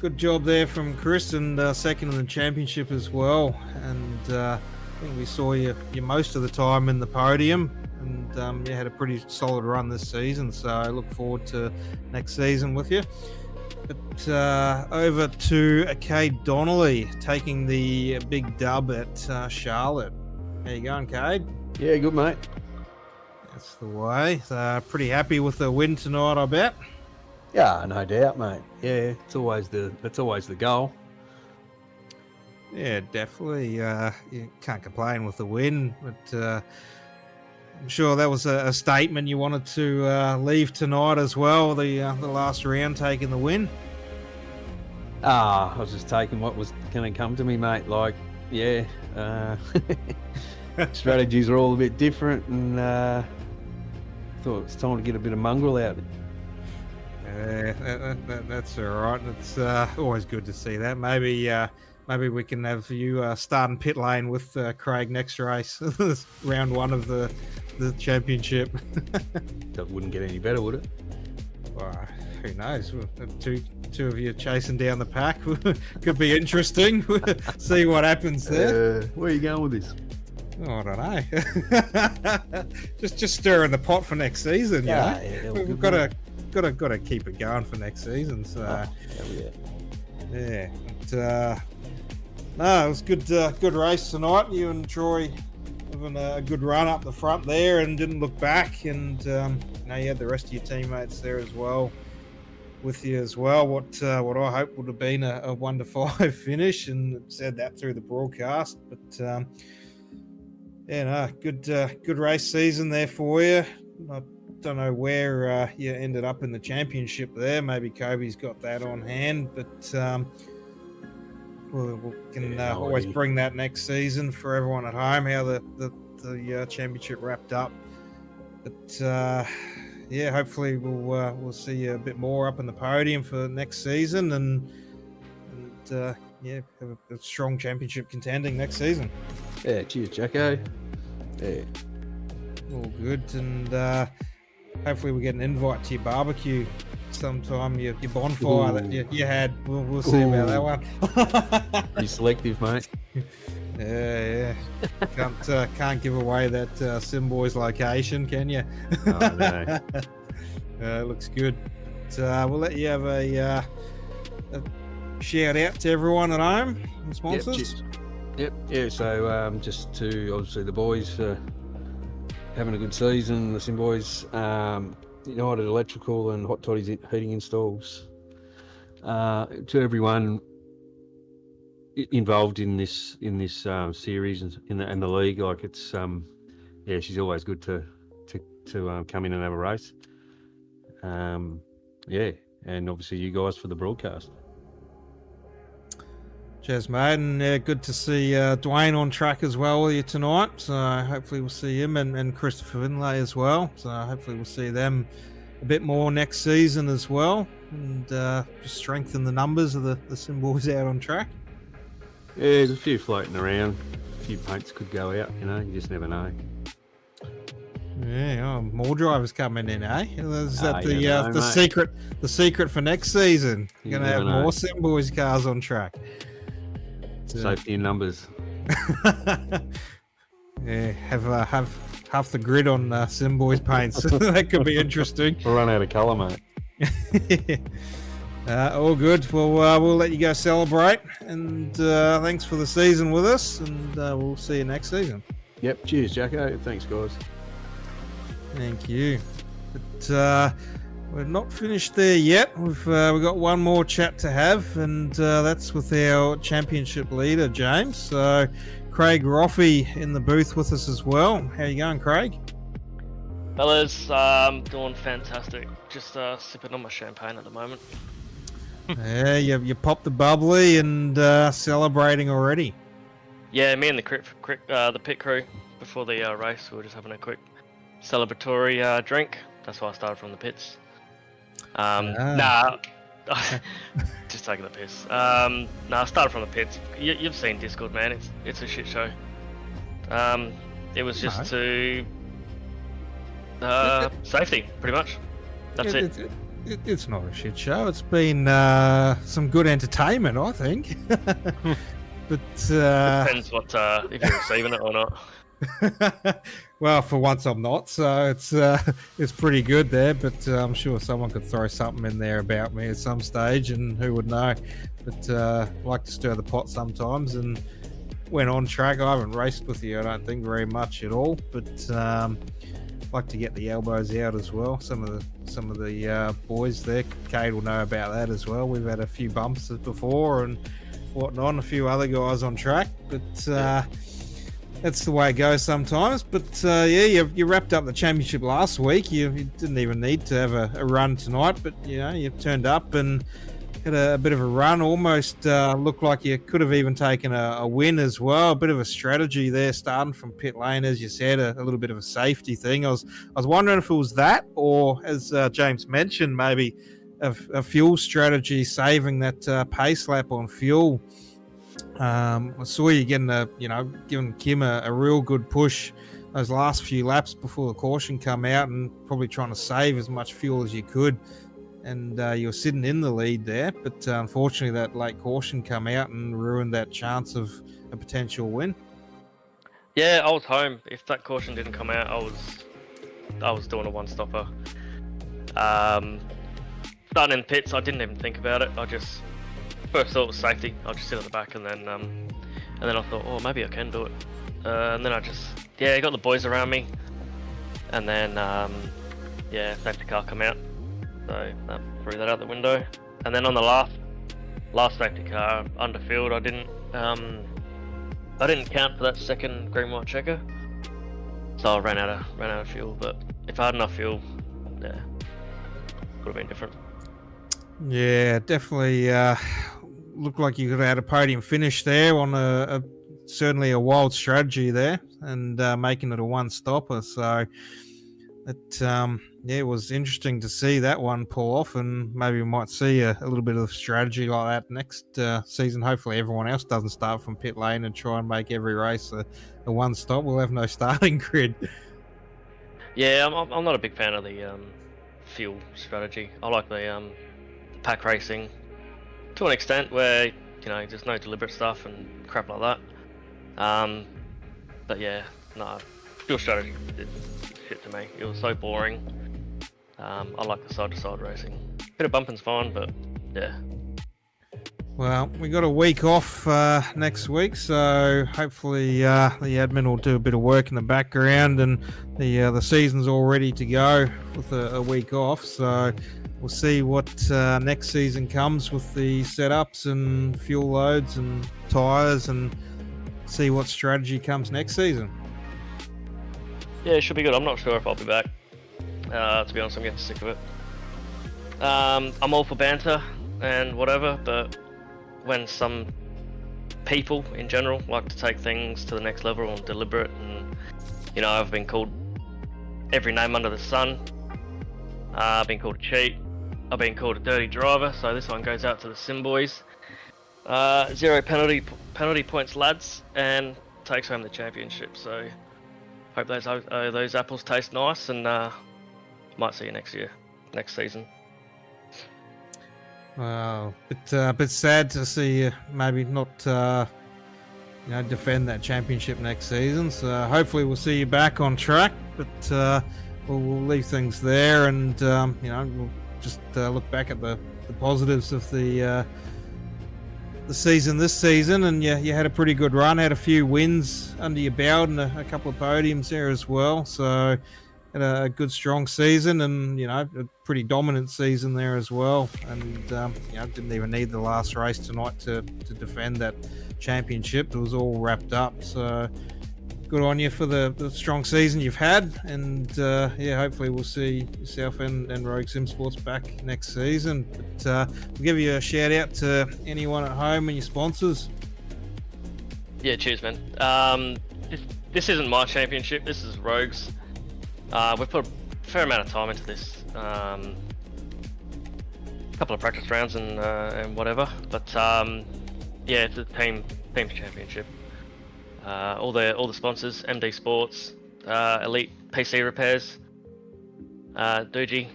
Speaker 8: good job there from Chris, and second in the championship as well. And I think we saw you most of the time in the podium, and you had a pretty solid run this season, so I look forward to next season with you. But over to Cade Donnelly, taking the big dub at Charlotte. How you going, Cade?
Speaker 14: Yeah, good, mate.
Speaker 8: That's the way. Pretty happy with the win tonight, I bet.
Speaker 14: Yeah, no doubt, mate. Yeah, that's always the goal.
Speaker 8: Yeah, definitely. You can't complain with the win, but I'm sure that was a statement you wanted to leave tonight as well. The last round, taking the win.
Speaker 14: I was just taking what was going to come to me, mate. Like, yeah, strategies are all a bit different, and thought it's time to get a bit of mongrel out.
Speaker 8: That's all right. It's always good to see that. Maybe maybe we can have you start in pit lane with Craig next race, round one of the championship.
Speaker 14: That wouldn't get any better, would it?
Speaker 8: Well, who knows? Two of you chasing down the pack could be interesting. See what happens there.
Speaker 14: Where are you going with this?
Speaker 8: Oh, I don't know. just stirring the pot for next season.
Speaker 14: Yeah,
Speaker 8: we've got to keep it going for next season. So yeah. But, no, it was good race tonight. You and Troy having a good run up the front there and didn't look back. And you had the rest of your teammates there as well with you as well. What I hope would have been a 1-5 finish, and said that through the broadcast. But good race season there for you. I don't know where you ended up in the championship there. Maybe Kobe's got that on hand, but we can always bring that next season for everyone at home, how the championship wrapped up. But hopefully we'll see you a bit more up in the podium for next season, and have a strong championship contending next season.
Speaker 14: Yeah, cheers, Jacko. Yeah.
Speaker 8: All good, and hopefully we get an invite to your barbecue sometime, your bonfire that you had. We'll see about that one.
Speaker 14: Be selective, mate.
Speaker 8: Yeah. Can't give away that Simboy's location, can you?
Speaker 14: Oh, no.
Speaker 8: It looks good. But, we'll let you have a shout out to everyone at home and sponsors.
Speaker 14: Yep. Yeah. So just to obviously the boys for having a good season, the Simboys, United Electrical and Hot Toddy's heating installs. To everyone involved in this series and the league, like it's she's always good to come in and have a race. And obviously you guys for the broadcast.
Speaker 8: Cheers, mate, and good to see Dwayne on track as well with you tonight. So hopefully we'll see him and Christopher Finlay as well. So hopefully we'll see them a bit more next season as well, and just strengthen the numbers of the Simboys out on track.
Speaker 14: Yeah, there's a few floating around. A few paints could go out, you just never know.
Speaker 8: Yeah, more drivers coming in, eh? Is that the secret for next season? You're going to have more Simboys cars on track.
Speaker 14: Safety in numbers.
Speaker 8: Yeah, have half the grid on Simboys paints. That could be interesting.
Speaker 14: We'll run out of colour, mate.
Speaker 8: All good. Well, we'll let you go celebrate, and thanks for the season with us, and we'll see you next season.
Speaker 14: Yep. Cheers, Jacko. Thanks, guys.
Speaker 8: Thank you. But we're not finished there yet. We've got one more chat to have, and that's with our championship leader, James. So, Craig Roffey in the booth with us as well. How you going, Craig?
Speaker 15: Fellas, I'm doing fantastic. Just sipping on my champagne at the moment.
Speaker 8: Yeah, you popped the bubbly and celebrating already.
Speaker 15: Yeah, me and the pit crew before the race, we were just having a quick celebratory drink. That's why I started from the pits. Just taking the piss. I started from the pits. You've seen Discord, man. It's a shit show. It was just to safety, pretty much. That's it.
Speaker 8: It's not a shit show. It's been some good entertainment, I think. But
Speaker 15: depends what if you're receiving it or not.
Speaker 8: Well, for once I'm not, so it's pretty good there. But I'm sure someone could throw something in there about me at some stage, and who would know? But I like to stir the pot sometimes, and when on track, I haven't raced with you, I don't think, very much at all. But like to get the elbows out as well. Some of the boys there, Cade will know about that as well. We've had a few bumps before and whatnot, a few other guys on track, but that's the way it goes sometimes. But you wrapped up the championship last week. You didn't even need to have a run tonight, but you turned up and had a bit of a run. Almost looked like you could have even taken a win as well. A bit of a strategy there, starting from pit lane, as you said, a little bit of a safety thing. I was wondering if it was that, or as James mentioned, maybe a fuel strategy, saving that pace lap on fuel I saw you getting giving Kim a real good push those last few laps before the caution come out, and probably trying to save as much fuel as you could. And you were sitting in the lead there, but unfortunately that late caution come out and ruined that chance of a potential win.
Speaker 15: Yeah, I was home. If that caution didn't come out, I was doing a one-stopper. Starting in the pits, I didn't even think about it. I just first thought it was safety. I'll just sit at the back, and then I thought, oh, maybe I can do it. And then I got the boys around me, and then safety car come out, so that threw that out the window. And then on the last safety car underfield, I didn't count for that second green white checker, so I ran out of fuel. But if I had enough fuel, yeah, could have been different.
Speaker 8: Yeah, definitely looked like you could have had a podium finish there on certainly a wild strategy there, and making it a one-stopper. So it was interesting to see that one pull off, and maybe we might see a little bit of strategy like that next season. Hopefully everyone else doesn't start from pit lane and try and make every race a one-stop. We'll have no starting grid.
Speaker 15: Yeah, I'm not a big fan of the fuel strategy. I like the pack racing to an extent where there's no deliberate stuff and crap like that. But yeah, no, fuel strategy did shit to me. It was so boring. I like the side-to-side racing. Bit of bumping's fine, but yeah.
Speaker 8: Well, we got a week off next week, so hopefully the admin will do a bit of work in the background, and the season's all ready to go with a week off. So we'll see what next season comes with the setups and fuel loads and tyres, and see what strategy comes next season.
Speaker 15: Yeah, it should be good. I'm not sure if I'll be back. To be honest, I'm getting sick of it. I'm all for banter and whatever, but when some people in general like to take things to the next level and deliberate, and I've been called every name under the sun. I've been called a cheat. I've been called a dirty driver, so this one goes out to the Sim boys. 0 penalty points, lads, and takes home the championship. So hope those apples taste nice, and might see you next season.
Speaker 8: Wow, bit sad to see you maybe not defend that championship next season. So hopefully we'll see you back on track, but we'll leave things there, and we'll just look back at the positives of the season this season. And you had a pretty good run, had a few wins under your belt, and a couple of podiums there as well. So had a good strong season, and a pretty dominant season there as well. And didn't even need the last race tonight to defend that championship. It was all wrapped up. So good on you for the strong season you've had, and hopefully we'll see yourself and Rogue Sim Sports back next season. But we'll give you a shout out to anyone at home and your sponsors.
Speaker 15: Yeah, cheers, man. This isn't my championship. This is Rogue's. We've put a fair amount of time into this. A couple of practice rounds and whatever, but it's a team's championship. All the sponsors: MD Sports, Elite PC Repairs, Doogie,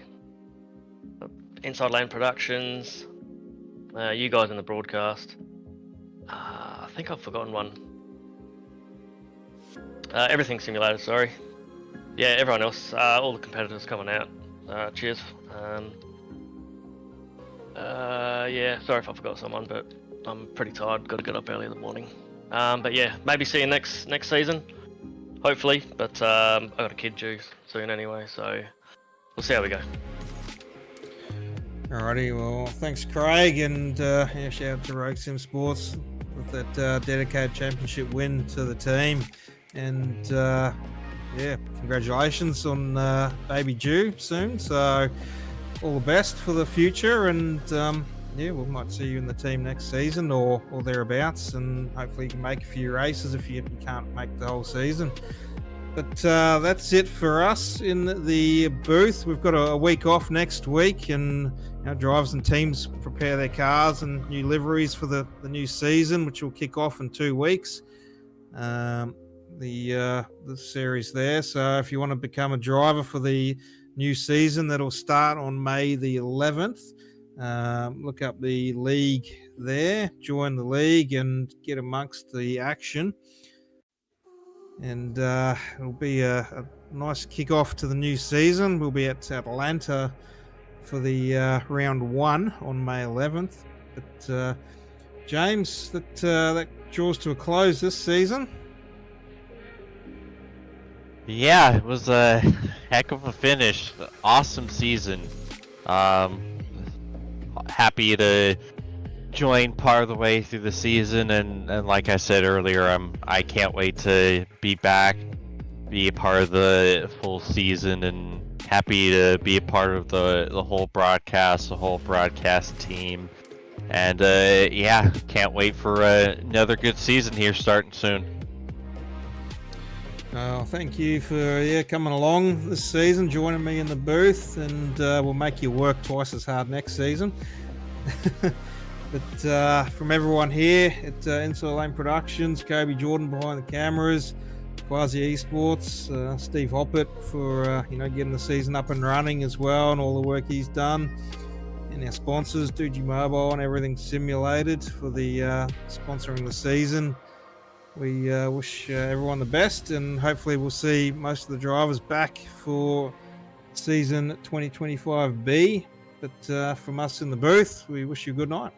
Speaker 15: Inside Lane Productions, you guys in the broadcast. I think I've forgotten one. Everything Simulator, sorry. Yeah, everyone else, all the competitors coming out. Cheers. Sorry if I forgot someone, but I'm pretty tired. Got to get up early in the morning. But yeah, maybe see you next season, hopefully. But I got a kid due soon anyway, so we'll see how we go.
Speaker 8: Alrighty, well, thanks, Craig, and shout out to Rogue Sim Sports with that dedicated championship win to the team, and congratulations on baby due soon. So all the best for the future, and we might see you in the team next season or thereabouts, and hopefully you can make a few races if you can't make the whole season. But that's it for us in the booth. We've got a week off next week, and drivers and teams prepare their cars and new liveries for the new season, which will kick off in 2 weeks. The series there. So if you want to become a driver for the new season, that'll start on May the 11th. Look up the league there, join the league, and get amongst the action. And it'll be a nice kickoff to the new season. We'll be at Atlanta for the round 1 on May 11th. But James, that draws to a close this season.
Speaker 9: Yeah, it was a heck of a finish. Awesome season. Happy to join part of the way through the season, and like I said earlier, I can't wait to be back, be a part of the full season, and happy to be a part of the whole broadcast team. And yeah, can't wait for another good season here starting soon.
Speaker 8: Thank you for coming along this season, joining me in the booth, and we'll make you work twice as hard next season. But from everyone here at Inside Lane Productions, Kobe Jordan behind the cameras, Quasi Esports, Steve Hoppert for getting the season up and running as well, and all the work he's done, and our sponsors, Doogie Mobile and Everything Simulated for the sponsoring the season. We wish everyone the best, and hopefully we'll see most of the drivers back for season 2025B. But from us in the booth, we wish you a good night.